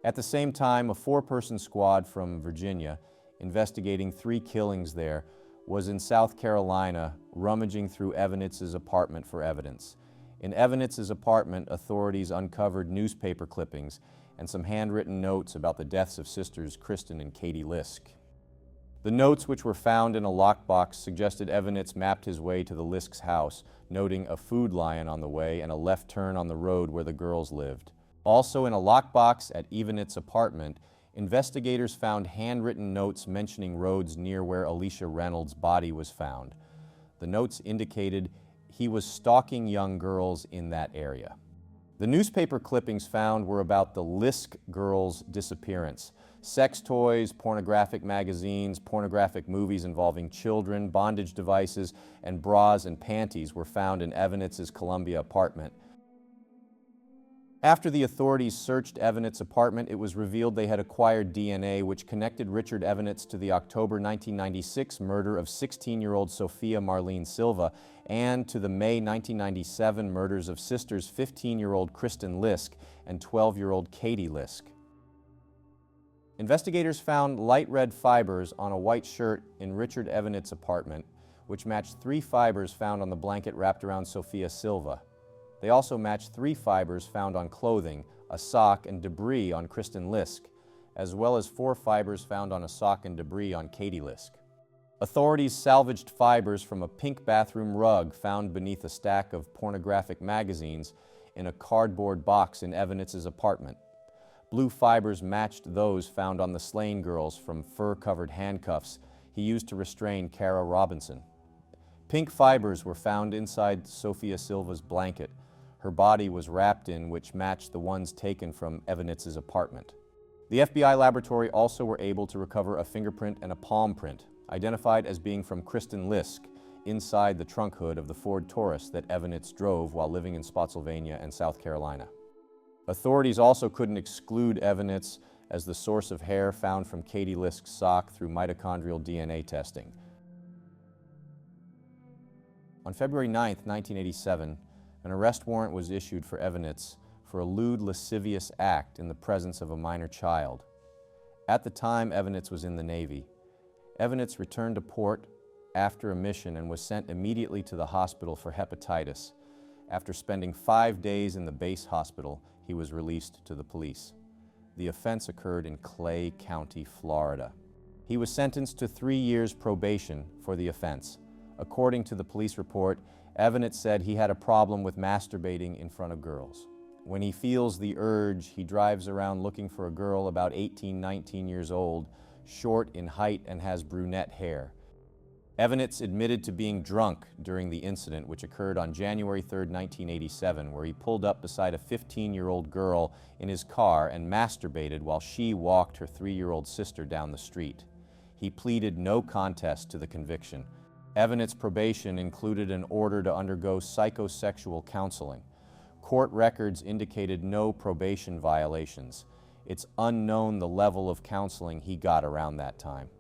At the same time, a 4-person squad from Virginia, investigating 3 killings there, was in South Carolina rummaging through Evanitz's apartment for evidence. In Evanitz's apartment, authorities uncovered newspaper clippings and some handwritten notes about the deaths of sisters Kristen and Katie Lisk. The notes, which were found in a lockbox, suggested Evanitz mapped his way to the Lisk's house, noting a Food Lion on the way and a left turn on the road where the girls lived. Also in a lockbox at Evanitz's apartment, investigators found handwritten notes mentioning roads near where Alicia Reynolds' body was found. The notes indicated he was stalking young girls in that area. The newspaper clippings found were about the Lisk girls' disappearance. Sex toys, pornographic magazines, pornographic movies involving children, bondage devices, and bras and panties were found in Evanitz's Columbia apartment. After the authorities searched Evanet's apartment, it was revealed they had acquired DNA which connected Richard Evanet to the October 1996 murder of 16-year-old Sophia Marlene Silva and to the May 1997 murders of sisters 15-year-old Kristen Lisk and 12-year-old Katie Lisk. Investigators found light red fibers on a white shirt in Richard Evanet's apartment, which matched 3 fibers found on the blanket wrapped around Sophia Silva. They also matched 3 fibers found on clothing, a sock, and debris on Kristen Lisk, as well as 4 fibers found on a sock and debris on Katie Lisk. Authorities salvaged fibers from a pink bathroom rug found beneath a stack of pornographic magazines in a cardboard box in Evanet's apartment. Blue fibers matched those found on the slain girls from fur-covered handcuffs he used to restrain Kara Robinson. Pink fibers were found inside Sophia Silva's blanket. Her body was wrapped in, which matched the ones taken from Evanet's apartment. The FBI laboratory also were able to recover a fingerprint and a palm print, identified as being from Kristen Lisk, inside the trunk hood of the Ford Taurus that Evanet drove while living in Spotsylvania and South Carolina. Authorities also couldn't exclude Evanet as the source of hair found from Katie Lisk's sock through mitochondrial DNA testing. On February 9, 1987, an arrest warrant was issued for Evanet for a lewd, lascivious act in the presence of a minor child. At the time, Evanet was in the Navy. Evanet returned to port after a mission and was sent immediately to the hospital for hepatitis. After spending 5 days in the base hospital, he was released to the police. The offense occurred in Clay County, Florida. He was sentenced to 3 years probation for the offense. According to the police report, Evanet said he had a problem with masturbating in front of girls. When he feels the urge, he drives around looking for a girl about 18, 19 years old, short in height and has brunette hair. Evanet admitted to being drunk during the incident, which occurred on January 3, 1987, where he pulled up beside a 15-year-old girl in his car and masturbated while she walked her 3-year-old sister down the street. He pleaded no contest to the conviction. Evanet's probation included an order to undergo psychosexual counseling. Court records indicated no probation violations. It's unknown the level of counseling he got around that time.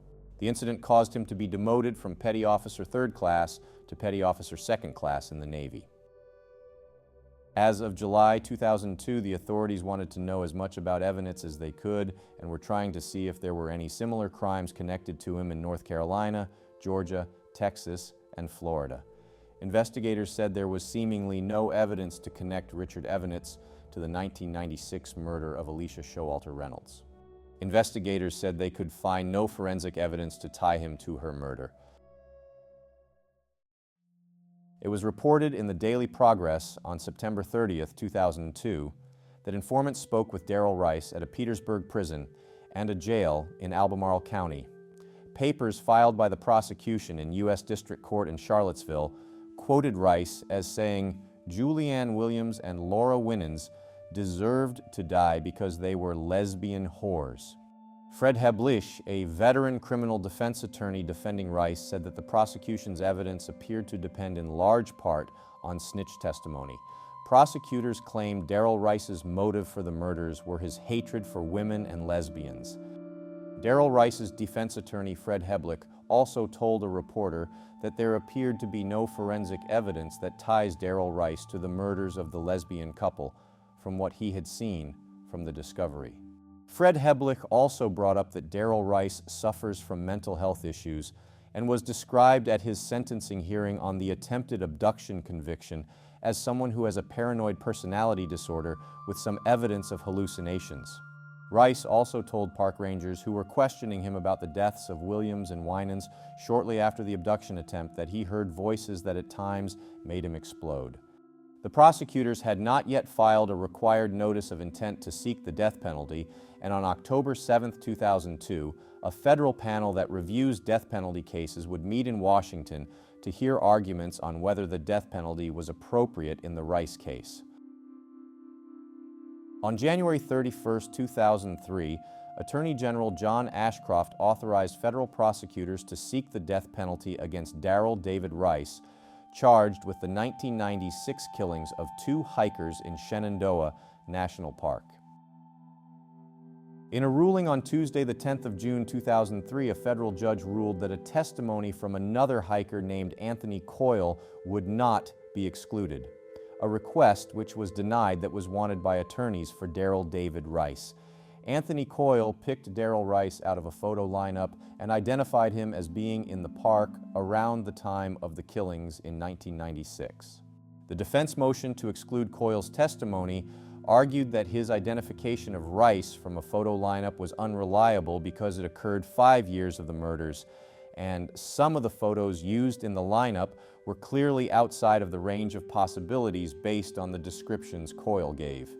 The incident caused him to be demoted from Petty Officer 3rd Class to Petty Officer 2nd Class in the Navy. As of July 2002, the authorities wanted to know as much about Evanet as they could and were trying to see if there were any similar crimes connected to him in North Carolina, Georgia, Texas, and Florida. Investigators said there was seemingly no evidence to connect Richard Evanet to the 1996 murder of Alicia Showalter Reynolds. Investigators said they could find no forensic evidence to tie him to her murder. It was reported in the Daily Progress on September 30, 2002, that informants spoke with Darrell Rice at a Petersburg prison and a jail in Albemarle County. Papers filed by the prosecution in U.S. District Court in Charlottesville quoted Rice as saying, "Julianne Williams and Laura Winans deserved to die because they were lesbian whores." Fred Heblish, a veteran criminal defense attorney defending Rice, said that the prosecution's evidence appeared to depend in large part on snitch testimony. Prosecutors claimed Darrell Rice's motive for the murders were his hatred for women and lesbians. Darrell Rice's defense attorney, Fred Heblish, also told a reporter that there appeared to be no forensic evidence that ties Darrell Rice to the murders of the lesbian couple from what he had seen from the discovery. Fred Heblish also brought up that Darrell Rice suffers from mental health issues and was described at his sentencing hearing on the attempted abduction conviction as someone who has a paranoid personality disorder with some evidence of hallucinations. Rice also told park rangers who were questioning him about the deaths of Williams and Winans shortly after the abduction attempt that he heard voices that at times made him explode. The prosecutors had not yet filed a required notice of intent to seek the death penalty, and on October 7, 2002, a federal panel that reviews death penalty cases would meet in Washington to hear arguments on whether the death penalty was appropriate in the Rice case. On January 31, 2003, Attorney General John Ashcroft authorized federal prosecutors to seek the death penalty against Darrell David Rice, charged with the 1996 killings of 2 hikers in Shenandoah National Park. In a ruling on Tuesday, the 10th of June 2003, a federal judge ruled that a testimony from another hiker named Anthony Coyle would not be excluded, a request which was denied that was wanted by attorneys for Darrell David Rice. Anthony Coyle picked Darrell Rice out of a photo lineup and identified him as being in the park around the time of the killings in 1996. The defense motion to exclude Coyle's testimony argued that his identification of Rice from a photo lineup was unreliable because it occurred 5 years of the murders, and some of the photos used in the lineup were clearly outside of the range of possibilities based on the descriptions Coyle gave.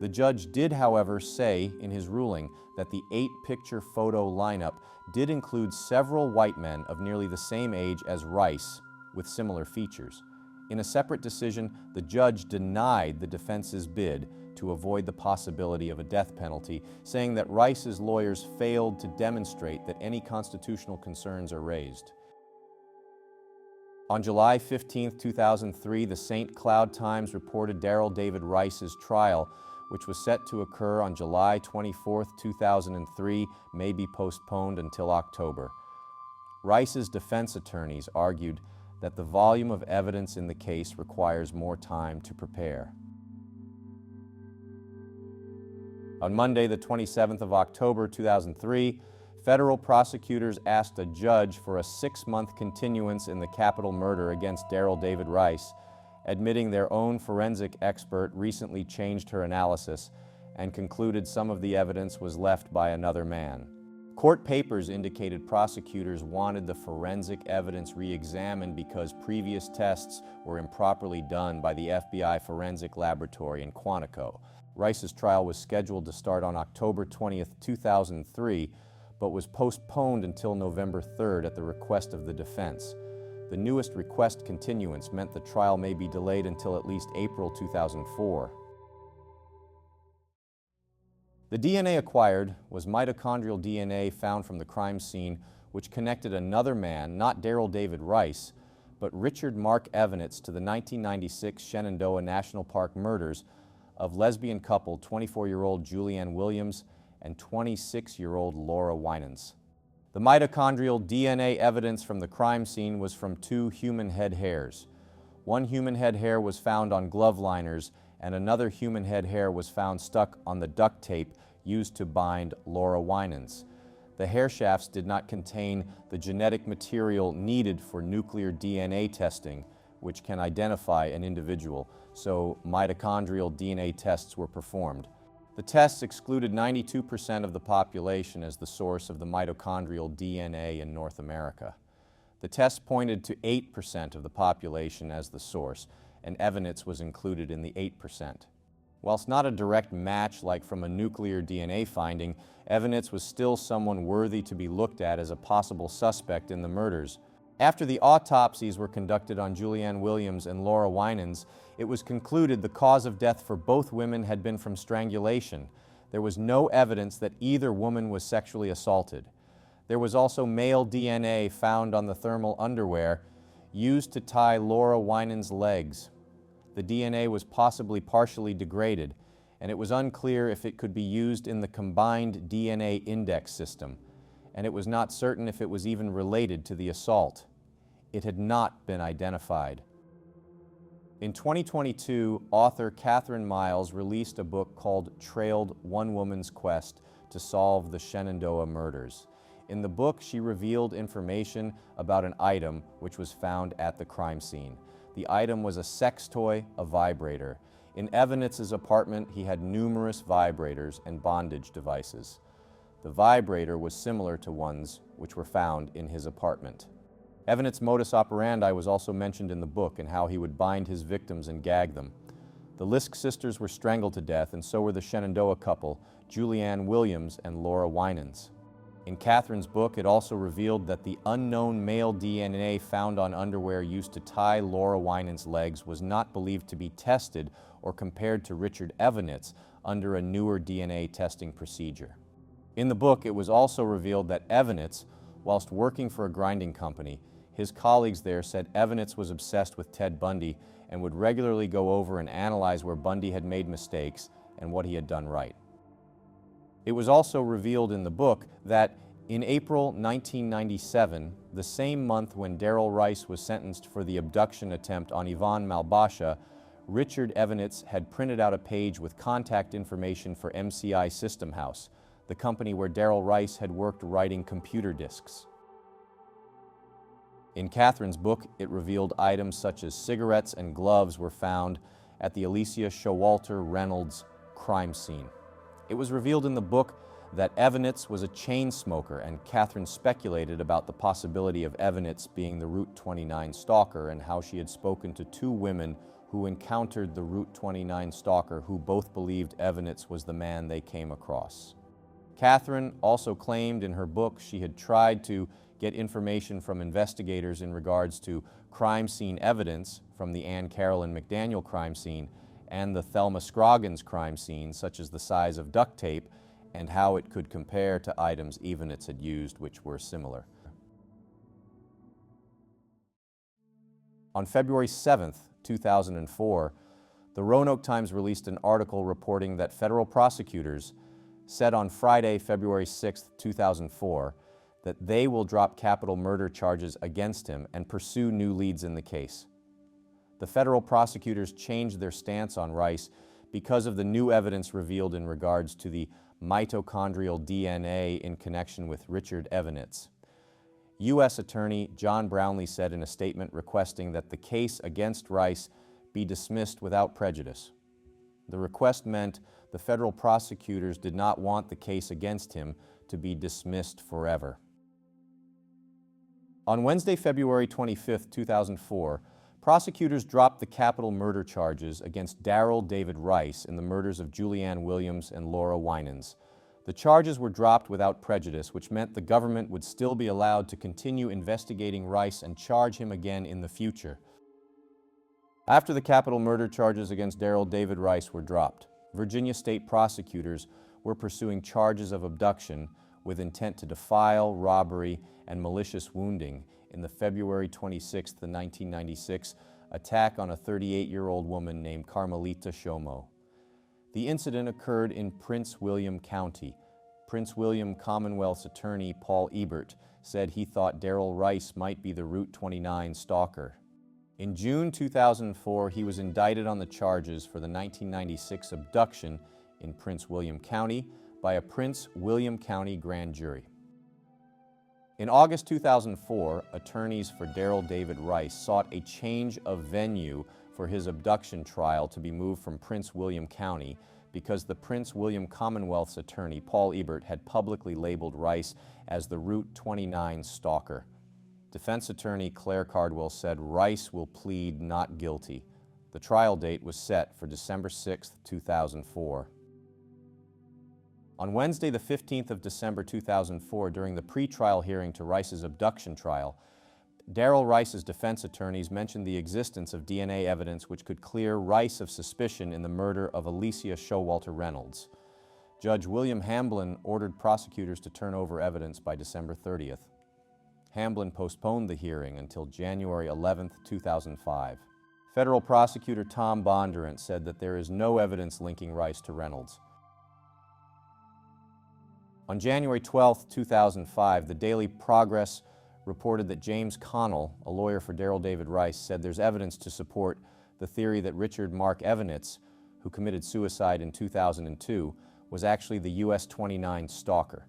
The judge did, however, say in his ruling that the 8-picture photo lineup did include several white men of nearly the same age as Rice with similar features. In a separate decision, the judge denied the defense's bid to avoid the possibility of a death penalty, saying that Rice's lawyers failed to demonstrate that any constitutional concerns are raised. On July 15, 2003, the St. Cloud Times reported Darrell David Rice's trial, which was set to occur on July 24, 2003, may be postponed until October. Rice's defense attorneys argued that the volume of evidence in the case requires more time to prepare. On Monday, the 27th of October, 2003, federal prosecutors asked a judge for a 6-month continuance in the capital murder against Darrell David Rice, admitting their own forensic expert recently changed her analysis and concluded some of the evidence was left by another man. Court papers indicated prosecutors wanted the forensic evidence re-examined because previous tests were improperly done by the FBI Forensic Laboratory in Quantico. Rice's trial was scheduled to start on October 20th, 2003, but was postponed until November 3rd at the request of the defense. The newest request continuance meant the trial may be delayed until at least April 2004. The DNA acquired was mitochondrial DNA found from the crime scene, which connected another man, not Darrell David Rice, but Richard Mark Evanets, to the 1996 Shenandoah National Park murders of lesbian couple 24-year-old Julianne Williams and 26-year-old Laura Winans. The mitochondrial DNA evidence from the crime scene was from 2 human head hairs. One human head hair was found on glove liners, and another human head hair was found stuck on the duct tape used to bind Laura Winans. The hair shafts did not contain the genetic material needed for nuclear DNA testing, which can identify an individual, so mitochondrial DNA tests were performed. The tests excluded 92% of the population as the source of the mitochondrial DNA in North America. The tests pointed to 8% of the population as the source, and Evanets was included in the 8%. Whilst not a direct match like from a nuclear DNA finding, Evanets was still someone worthy to be looked at as a possible suspect in the murders. After the autopsies were conducted on Julianne Williams and Laura Winans, it was concluded the cause of death for both women had been from strangulation. There was no evidence that either woman was sexually assaulted. There was also male DNA found on the thermal underwear used to tie Laura Winans' legs. The DNA was possibly partially degraded, and it was unclear if it could be used in the combined DNA index system, and it was not certain if it was even related to the assault. It had not been identified. In 2022, author Catherine Miles released a book called Trailed: One Woman's Quest to Solve the Shenandoah Murders. In the book, she revealed information about an item which was found at the crime scene. The item was a sex toy, a vibrator. In Evanets' apartment, he had numerous vibrators and bondage devices. The vibrator was similar to ones which were found in his apartment. Evanets' modus operandi was also mentioned in the book and how he would bind his victims and gag them. The Lisk sisters were strangled to death, and so were the Shenandoah couple, Julianne Williams and Laura Winans. In Catherine's book, it also revealed that the unknown male DNA found on underwear used to tie Laura Winans' legs was not believed to be tested or compared to Richard Evanets under a newer DNA testing procedure. In the book, it was also revealed that Evanets, whilst working for a grinding company, his colleagues there said Evanets was obsessed with Ted Bundy and would regularly go over and analyze where Bundy had made mistakes and what he had done right. It was also revealed in the book that in April 1997, the same month when Darrell Rice was sentenced for the abduction attempt on Yvonne Malbasha, Richard Evanitz had printed out a page with contact information for MCI System House, the company where Darrell Rice had worked writing computer disks. In Catherine's book, it revealed items such as cigarettes and gloves were found at the Alicia Showalter Reynolds crime scene. It was revealed in the book that Evanitz was a chain smoker, and Catherine speculated about the possibility of Evanitz being the Route 29 stalker and how she had spoken to two women who encountered the Route 29 stalker who both believed Evanitz was the man they came across. Catherine also claimed in her book she had tried to get information from investigators in regards to crime scene evidence from the Ann Carolyn McDaniel crime scene and the Thelma Scroggins crime scene, such as the size of duct tape and how it could compare to items Evanitz had used, which were similar. On February 7th, 2004, the Roanoke Times released an article reporting that federal prosecutors said on Friday, February 6, 2004, that they will drop capital murder charges against him and pursue new leads in the case. The federal prosecutors changed their stance on Rice because of the new evidence revealed in regards to the mitochondrial DNA in connection with Richard Evanitz. U.S. Attorney John Brownlee said in a statement requesting that the case against Rice be dismissed without prejudice. The request meant the federal prosecutors did not want the case against him to be dismissed forever. On Wednesday, February 25, 2004, prosecutors dropped the capital murder charges against Darrell David Rice in the murders of Julianne Williams and Laura Winans. The charges were dropped without prejudice, which meant the government would still be allowed to continue investigating Rice and charge him again in the future. After the capital murder charges against Darrell David Rice were dropped, Virginia state prosecutors were pursuing charges of abduction with intent to defile, robbery, and malicious wounding in the February 26, 1996 attack on a 38-year-old woman named Carmelita Shomo. The incident occurred in Prince William County. Prince William Commonwealth's attorney Paul Ebert said he thought Darrell Rice might be the Route 29 stalker. In June 2004, he was indicted on the charges for the 1996 abduction in Prince William County by a Prince William County grand jury. In August 2004, attorneys for Darrell David Rice sought a change of venue for his abduction trial to be moved from Prince William County because the Prince William Commonwealth's attorney, Paul Ebert, had publicly labeled Rice as the Route 29 stalker. Defense attorney Claire Cardwell said Rice will plead not guilty. The trial date was set for December 6, 2004. On Wednesday, the 15th of December 2004, during the pre-trial hearing to Rice's abduction trial, Darrell Rice's defense attorneys mentioned the existence of DNA evidence which could clear Rice of suspicion in the murder of Alicia Showalter Reynolds. Judge William Hamblin ordered prosecutors to turn over evidence by December 30th. Hamblin postponed the hearing until January 11, 2005. Federal prosecutor Tom Bondurant said that there is no evidence linking Rice to Reynolds. On January 12, 2005, the Daily Progress reported that James Connell, a lawyer for Darrell David Rice, said there's evidence to support the theory that Richard Mark Evanitz, who committed suicide in 2002, was actually the US 29 stalker.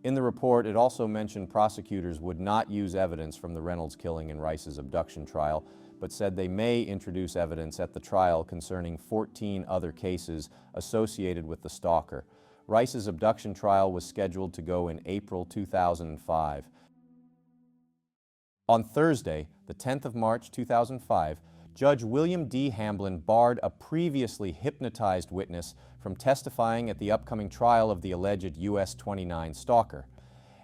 In the report, it also mentioned prosecutors would not use evidence from the Reynolds killing in Rice's abduction trial, but said they may introduce evidence at the trial concerning 14 other cases associated with the stalker. Rice's abduction trial was scheduled to go in April 2005. On Thursday, the 10th of March 2005, Judge William D. Hamblin barred a previously hypnotized witness from testifying at the upcoming trial of the alleged US 29 stalker.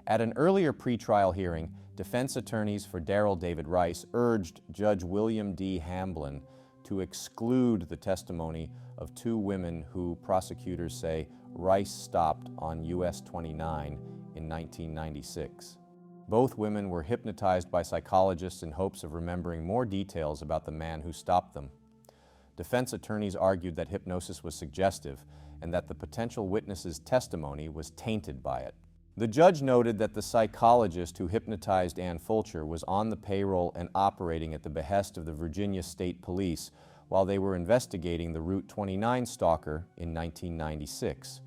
At an earlier pretrial hearing, defense attorneys for Darrell David Rice urged Judge William D. Hamblin to exclude the testimony of two women who prosecutors say Rice stopped on US 29 in 1996. Both women were hypnotized by psychologists in hopes of remembering more details about the man who stopped them. Defense attorneys argued that hypnosis was suggestive and that the potential witness's testimony was tainted by it. The judge noted that the psychologist who hypnotized Ann Fulcher was on the payroll and operating at the behest of the Virginia State Police while they were investigating the Route 29 stalker in 1996.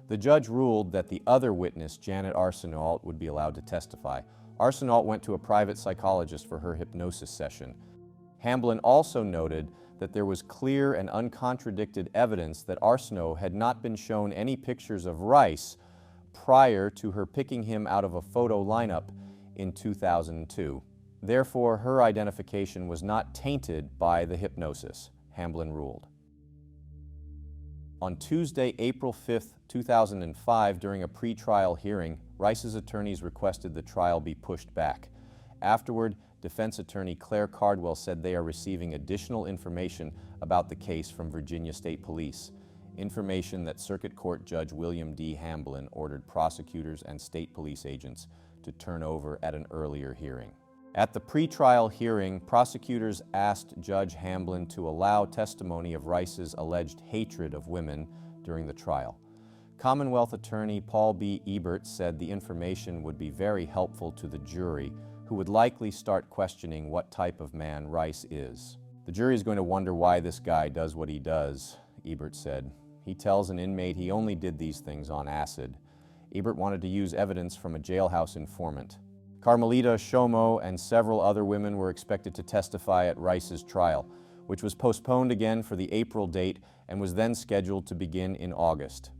The judge ruled that the other witness, Janet Arsenault, would be allowed to testify. Arsenault went to a private psychologist for her hypnosis session. Hamblin also noted that there was clear and uncontradicted evidence that Arsenault had not been shown any pictures of Rice prior to her picking him out of a photo lineup in 2002. Therefore, her identification was not tainted by the hypnosis, Hamblin ruled. On Tuesday, April 5, 2005, during a pretrial hearing, Rice's attorneys requested the trial be pushed back. Afterward, defense attorney Claire Cardwell said they are receiving additional information about the case from Virginia State Police, information that Circuit Court Judge William D. Hamblin ordered prosecutors and state police agents to turn over at an earlier hearing. At the pretrial hearing, prosecutors asked Judge Hamblin to allow testimony of Rice's alleged hatred of women during the trial. Commonwealth attorney Paul B. Ebert said the information would be very helpful to the jury, who would likely start questioning what type of man Rice is. The jury is going to wonder why this guy does what he does, Ebert said. He tells an inmate he only did these things on acid. Ebert wanted to use evidence from a jailhouse informant. Carmelita Shomo and several other women were expected to testify at Rice's trial, which was postponed again for the April date and was then scheduled to begin in August.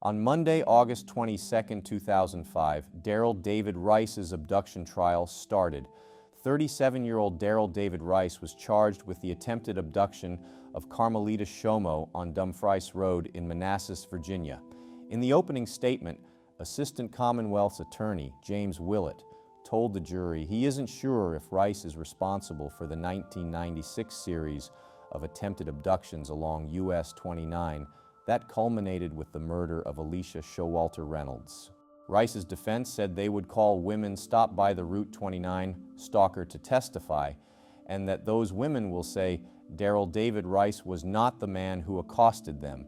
On Monday, August 22, 2005, Daryl David Rice's abduction trial started. 37-year-old Daryl David Rice was charged with the attempted abduction of Carmelita Shomo on Dumfries Road in Manassas, Virginia. In the opening statement, Assistant Commonwealth's attorney, James Willett, told the jury he isn't sure if Rice is responsible for the 1996 series of attempted abductions along US 29 that culminated with the murder of Alicia Showalter Reynolds. Rice's defense said they would call women stopped by the Route 29 stalker to testify, and that those women will say Daryl David Rice was not the man who accosted them.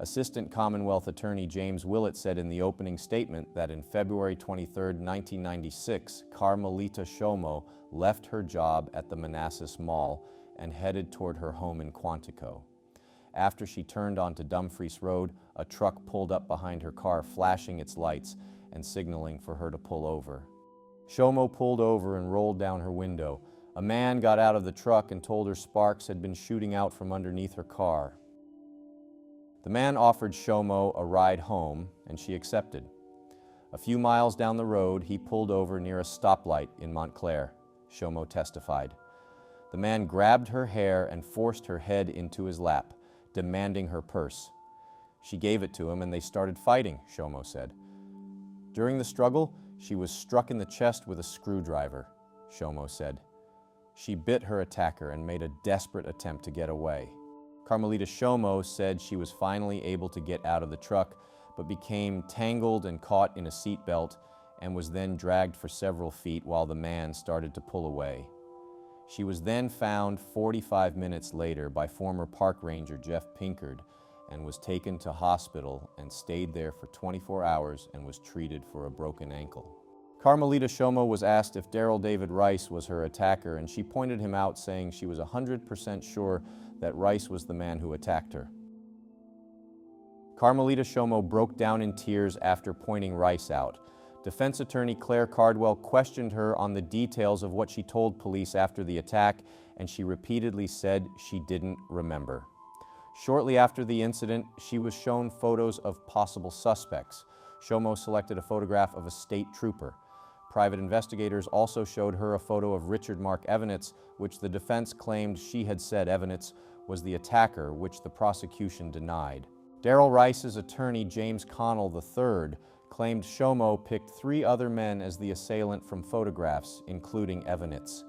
Assistant Commonwealth Attorney James Willett said in the opening statement that in February 23, 1996, Carmelita Shomo left her job at the Manassas Mall and headed toward her home in Quantico. After she turned onto Dumfries Road, a truck pulled up behind her car, flashing its lights and signaling for her to pull over. Shomo pulled over and rolled down her window. A man got out of the truck and told her sparks had been shooting out from underneath her car. The man offered Shomo a ride home, and she accepted. A few miles down the road, he pulled over near a stoplight in Montclair, Shomo testified. The man grabbed her hair and forced her head into his lap, demanding her purse. She gave it to him and they started fighting, Shomo said. During the struggle, she was struck in the chest with a screwdriver, Shomo said. She bit her attacker and made a desperate attempt to get away. Carmelita Shomo said she was finally able to get out of the truck, but became tangled and caught in a seat belt and was then dragged for several feet while the man started to pull away. She was then found 45 minutes later by former park ranger Jeff Pinkard and was taken to hospital and stayed there for 24 hours and was treated for a broken ankle. Carmelita Shomo was asked if Daryl David Rice was her attacker, and she pointed him out, saying she was 100% sure that Rice was the man who attacked her. Carmelita Shomo broke down in tears after pointing Rice out. Defense attorney Claire Cardwell questioned her on the details of what she told police after the attack, and she repeatedly said she didn't remember. Shortly after the incident, she was shown photos of possible suspects. Shomo selected a photograph of a state trooper. Private investigators also showed her a photo of Richard Mark Evanitz, which the defense claimed she had said Evanitz was the attacker, which the prosecution denied. Daryl Rice's attorney, James Connell III, claimed Shomo picked 3 other men as the assailant from photographs, including Evanitz.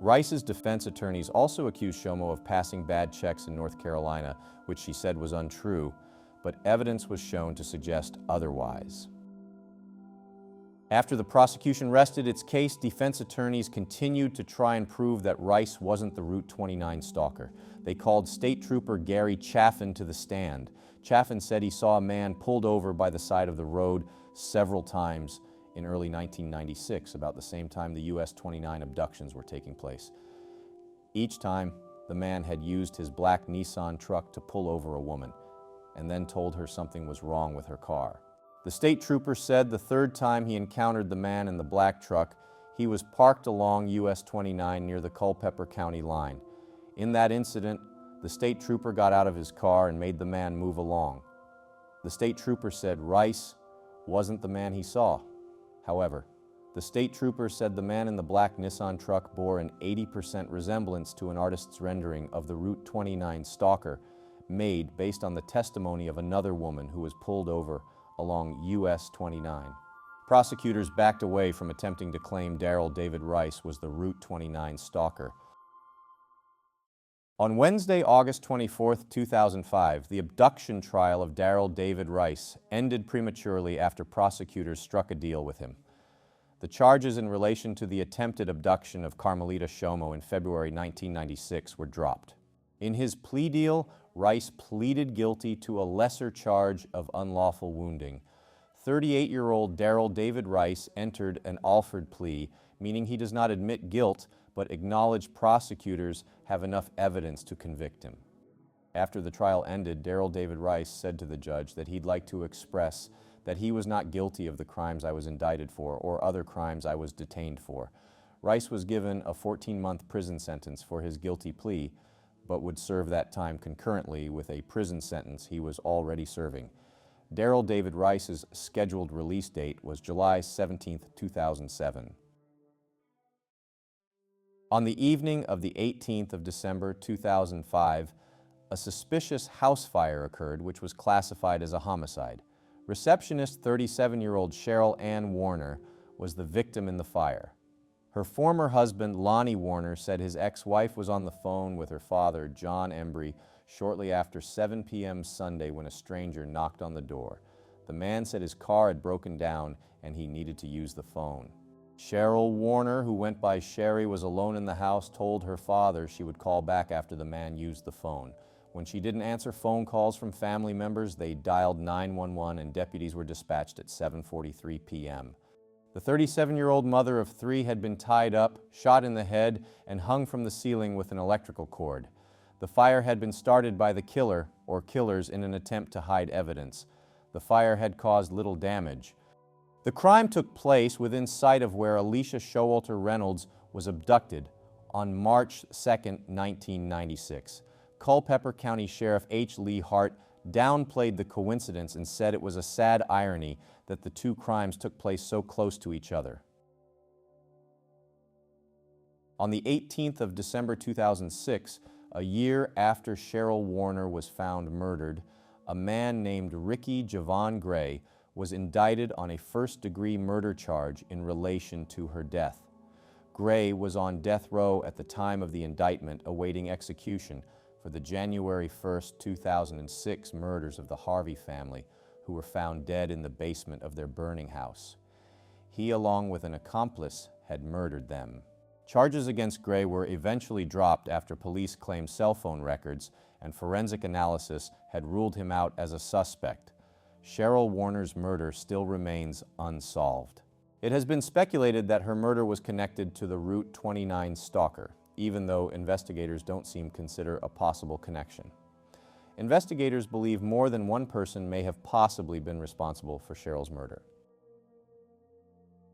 Rice's defense attorneys also accused Shomo of passing bad checks in North Carolina, which she said was untrue, but evidence was shown to suggest otherwise. After the prosecution rested its case, defense attorneys continued to try and prove that Rice wasn't the Route 29 stalker. They called State Trooper Gary Chaffin to the stand. Chaffin said he saw a man pulled over by the side of the road several times in early 1996, about the same time the US 29 abductions were taking place. Each time, the man had used his black Nissan truck to pull over a woman, and then told her something was wrong with her car. The state trooper said the third time he encountered the man in the black truck, he was parked along US 29 near the Culpeper County line. In that incident, the state trooper got out of his car and made the man move along. The state trooper said Rice wasn't the man he saw. However, the state trooper said the man in the black Nissan truck bore an 80% resemblance to an artist's rendering of the Route 29 stalker made based on the testimony of another woman who was pulled over along US 29. Prosecutors backed away from attempting to claim Darrell David Rice was the Route 29 stalker. On Wednesday, August 24, 2005, the abduction trial of Darrell David Rice ended prematurely after prosecutors struck a deal with him. The charges in relation to the attempted abduction of Carmelita Shomo in February 1996 were dropped. In his plea deal, Rice pleaded guilty to a lesser charge of unlawful wounding. 38-year-old Darrell David Rice entered an Alford plea, meaning he does not admit guilt, but acknowledged prosecutors have enough evidence to convict him. After the trial ended, Darrell David Rice said to the judge that he'd like to express that he was not guilty of the crimes I was indicted for or other crimes I was detained for. Rice was given a 14-month prison sentence for his guilty plea, but would serve that time concurrently with a prison sentence he was already serving. Darrell David Rice's scheduled release date was July 17, 2007. On the evening of the 18th of December 2005, a suspicious house fire occurred which was classified as a homicide. Receptionist 37-year-old Cheryl Ann Warner was the victim in the fire. Her former husband, Lonnie Warner, said his ex-wife was on the phone with her father, John Embry, shortly after 7 p.m. Sunday when a stranger knocked on the door. The man said his car had broken down and he needed to use the phone. Cheryl Warner, who went by Sherry, was alone in the house, told her father she would call back after the man used the phone. When she didn't answer phone calls from family members, they dialed 911 and deputies were dispatched at 7:43 p.m. The 37-year-old mother of 3 had been tied up, shot in the head, and hung from the ceiling with an electrical cord. The fire had been started by the killer or killers in an attempt to hide evidence. The fire had caused little damage. The crime took place within sight of where Alicia Showalter Reynolds was abducted on March 2, 1996. Culpeper County Sheriff H. Lee Hart downplayed the coincidence and said it was a sad irony that the two crimes took place so close to each other. On the 18th of December 2006, a year after Cheryl Warner was found murdered, a man named Ricky Javon Gray was indicted on a first-degree murder charge in relation to her death. Gray was on death row at the time of the indictment awaiting execution for the January 1, 2006 murders of the Harvey family, who were found dead in the basement of their burning house. He, along with an accomplice, had murdered them. Charges against Gray were eventually dropped after police claimed cell phone records and forensic analysis had ruled him out as a suspect. Cheryl Warner's murder still remains unsolved. It has been speculated that her murder was connected to the Route 29 stalker, even though investigators don't seem to consider a possible connection. Investigators believe more than one person may have possibly been responsible for Cheryl's murder.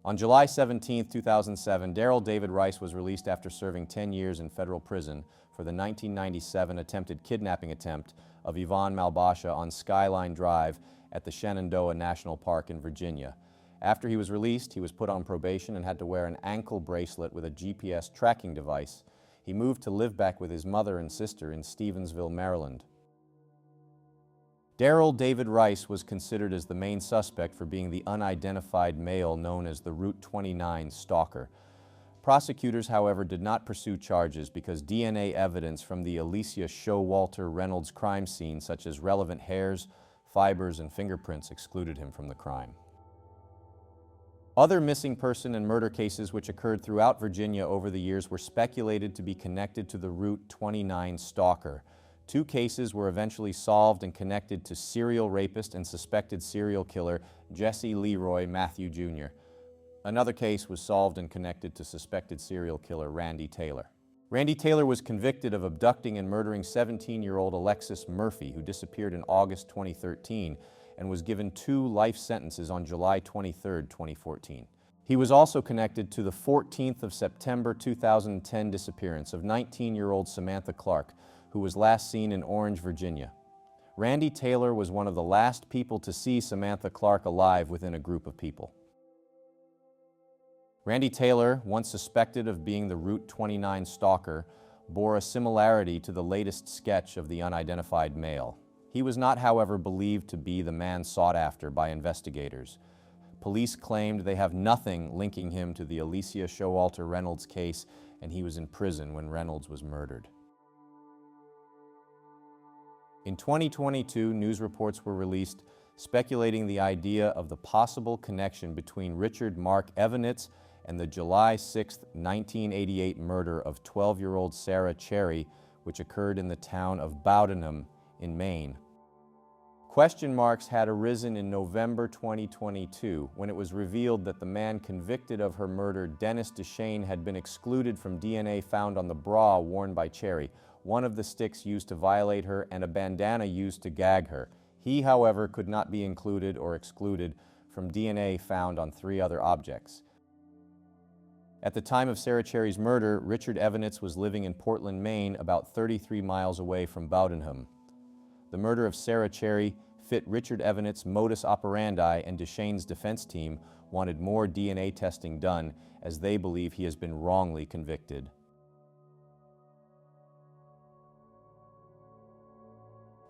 On July 17, 2007, Darrell David Rice was released after serving 10 years in federal prison for the 1997 attempted kidnapping attempt of Yvonne Malbasha on Skyline Drive at the Shenandoah National Park in Virginia. After he was released, he was put on probation and had to wear an ankle bracelet with a GPS tracking device. He moved to live back with his mother and sister in Stevensville, Maryland. Darrell David Rice was considered as the main suspect for being the unidentified male known as the Route 29 stalker. Prosecutors, however, did not pursue charges because DNA evidence from the Alicia Showalter Reynolds crime scene, such as relevant hairs, fibers, and fingerprints, excluded him from the crime. Other missing person and murder cases which occurred throughout Virginia over the years were speculated to be connected to the Route 29 Stalker. 2 cases were eventually solved and connected to serial rapist and suspected serial killer Jesse Leroy Matthew Jr. Another case was solved and connected to suspected serial killer Randy Taylor. Randy Taylor was convicted of abducting and murdering 17-year-old Alexis Murphy, who disappeared in August 2013, and was given 2 life sentences on July 23, 2014. He was also connected to the 14th of September 2010 disappearance of 19-year-old Samantha Clark, who was last seen in Orange, Virginia. Randy Taylor was one of the last people to see Samantha Clark alive within a group of people. Randy Taylor, once suspected of being the Route 29 stalker, bore a similarity to the latest sketch of the unidentified male. He was not, however, believed to be the man sought after by investigators. Police claimed they have nothing linking him to the Alicia Showalter Reynolds case, and he was in prison when Reynolds was murdered. In 2022, news reports were released speculating the idea of the possible connection between Richard Mark Evanitz and the July 6, 1988 murder of 12-year-old Sarah Cherry, which occurred in the town of Bowdenham in Maine. Question marks had arisen in November 2022 when it was revealed that the man convicted of her murder, Dennis DeShane, had been excluded from DNA found on the bra worn by Cherry, one of the sticks used to violate her, and a bandana used to gag her. He, however, could not be included or excluded from DNA found on 3 other objects. At the time of Sarah Cherry's murder, Richard Evanitz was living in Portland, Maine, about 33 miles away from Bowdenham. The murder of Sarah Cherry fit Richard Evanitz's modus operandi, and DeShane's defense team wanted more DNA testing done, as they believe he has been wrongly convicted.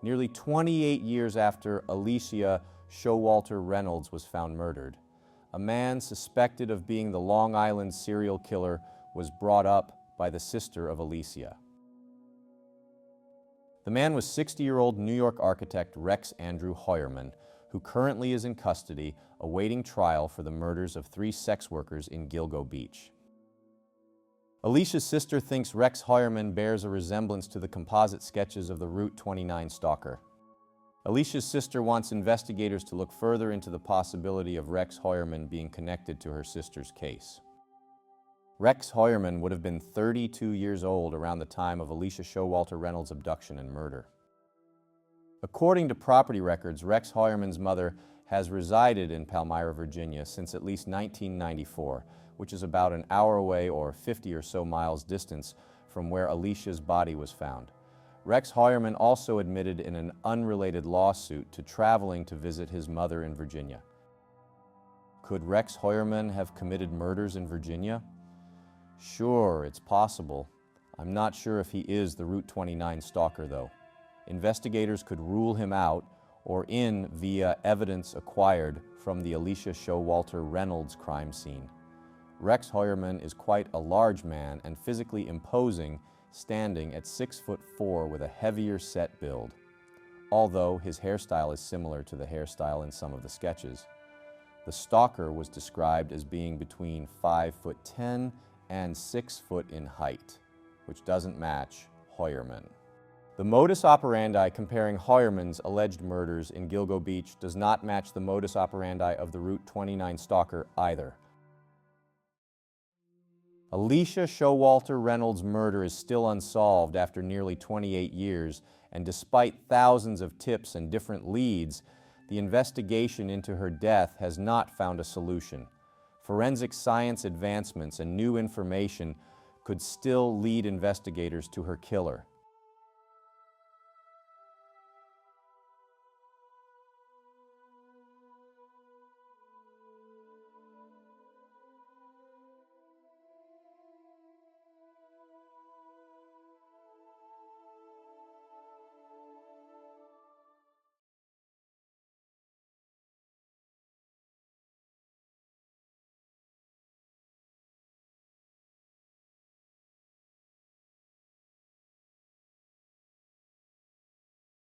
Nearly 28 years after Alicia Showalter Reynolds was found murdered, a man suspected of being the Long Island serial killer was brought up by the sister of Alicia. The man was 60-year-old New York architect Rex Andrew Heuermann, who currently is in custody awaiting trial for the murders of 3 sex workers in Gilgo Beach. Alicia's sister thinks Rex Heuermann bears a resemblance to the composite sketches of the Route 29 stalker. Alicia's sister wants investigators to look further into the possibility of Rex Heuermann being connected to her sister's case. Rex Heuermann would have been 32 years old around the time of Alicia Showalter Reynolds' abduction and murder. According to property records, Rex Heuermann's mother has resided in Palmyra, Virginia since at least 1994, which is about an hour away or 50 or so miles distance from where Alicia's body was found. Rex Heuermann also admitted in an unrelated lawsuit to traveling to visit his mother in Virginia. Could Rex Heuermann have committed murders in Virginia? Sure, it's possible. I'm not sure if he is the Route 29 stalker, though. Investigators could rule him out or in via evidence acquired from the Alicia Showalter Reynolds crime scene. Rex Heuermann is quite a large man and physically imposing, standing at 6'4" with a heavier set build, although his hairstyle is similar to the hairstyle in some of the sketches. The stalker was described as being between 5'10" and 6 foot in height, which doesn't match Heuermann. The modus operandi comparing Heuermann's alleged murders in Gilgo Beach does not match the modus operandi of the Route 29 stalker either. Alicia Showalter Reynolds' murder is still unsolved after nearly 28 years, and despite thousands of tips and different leads, the investigation into her death has not found a solution. Forensic science advancements and new information could still lead investigators to her killer.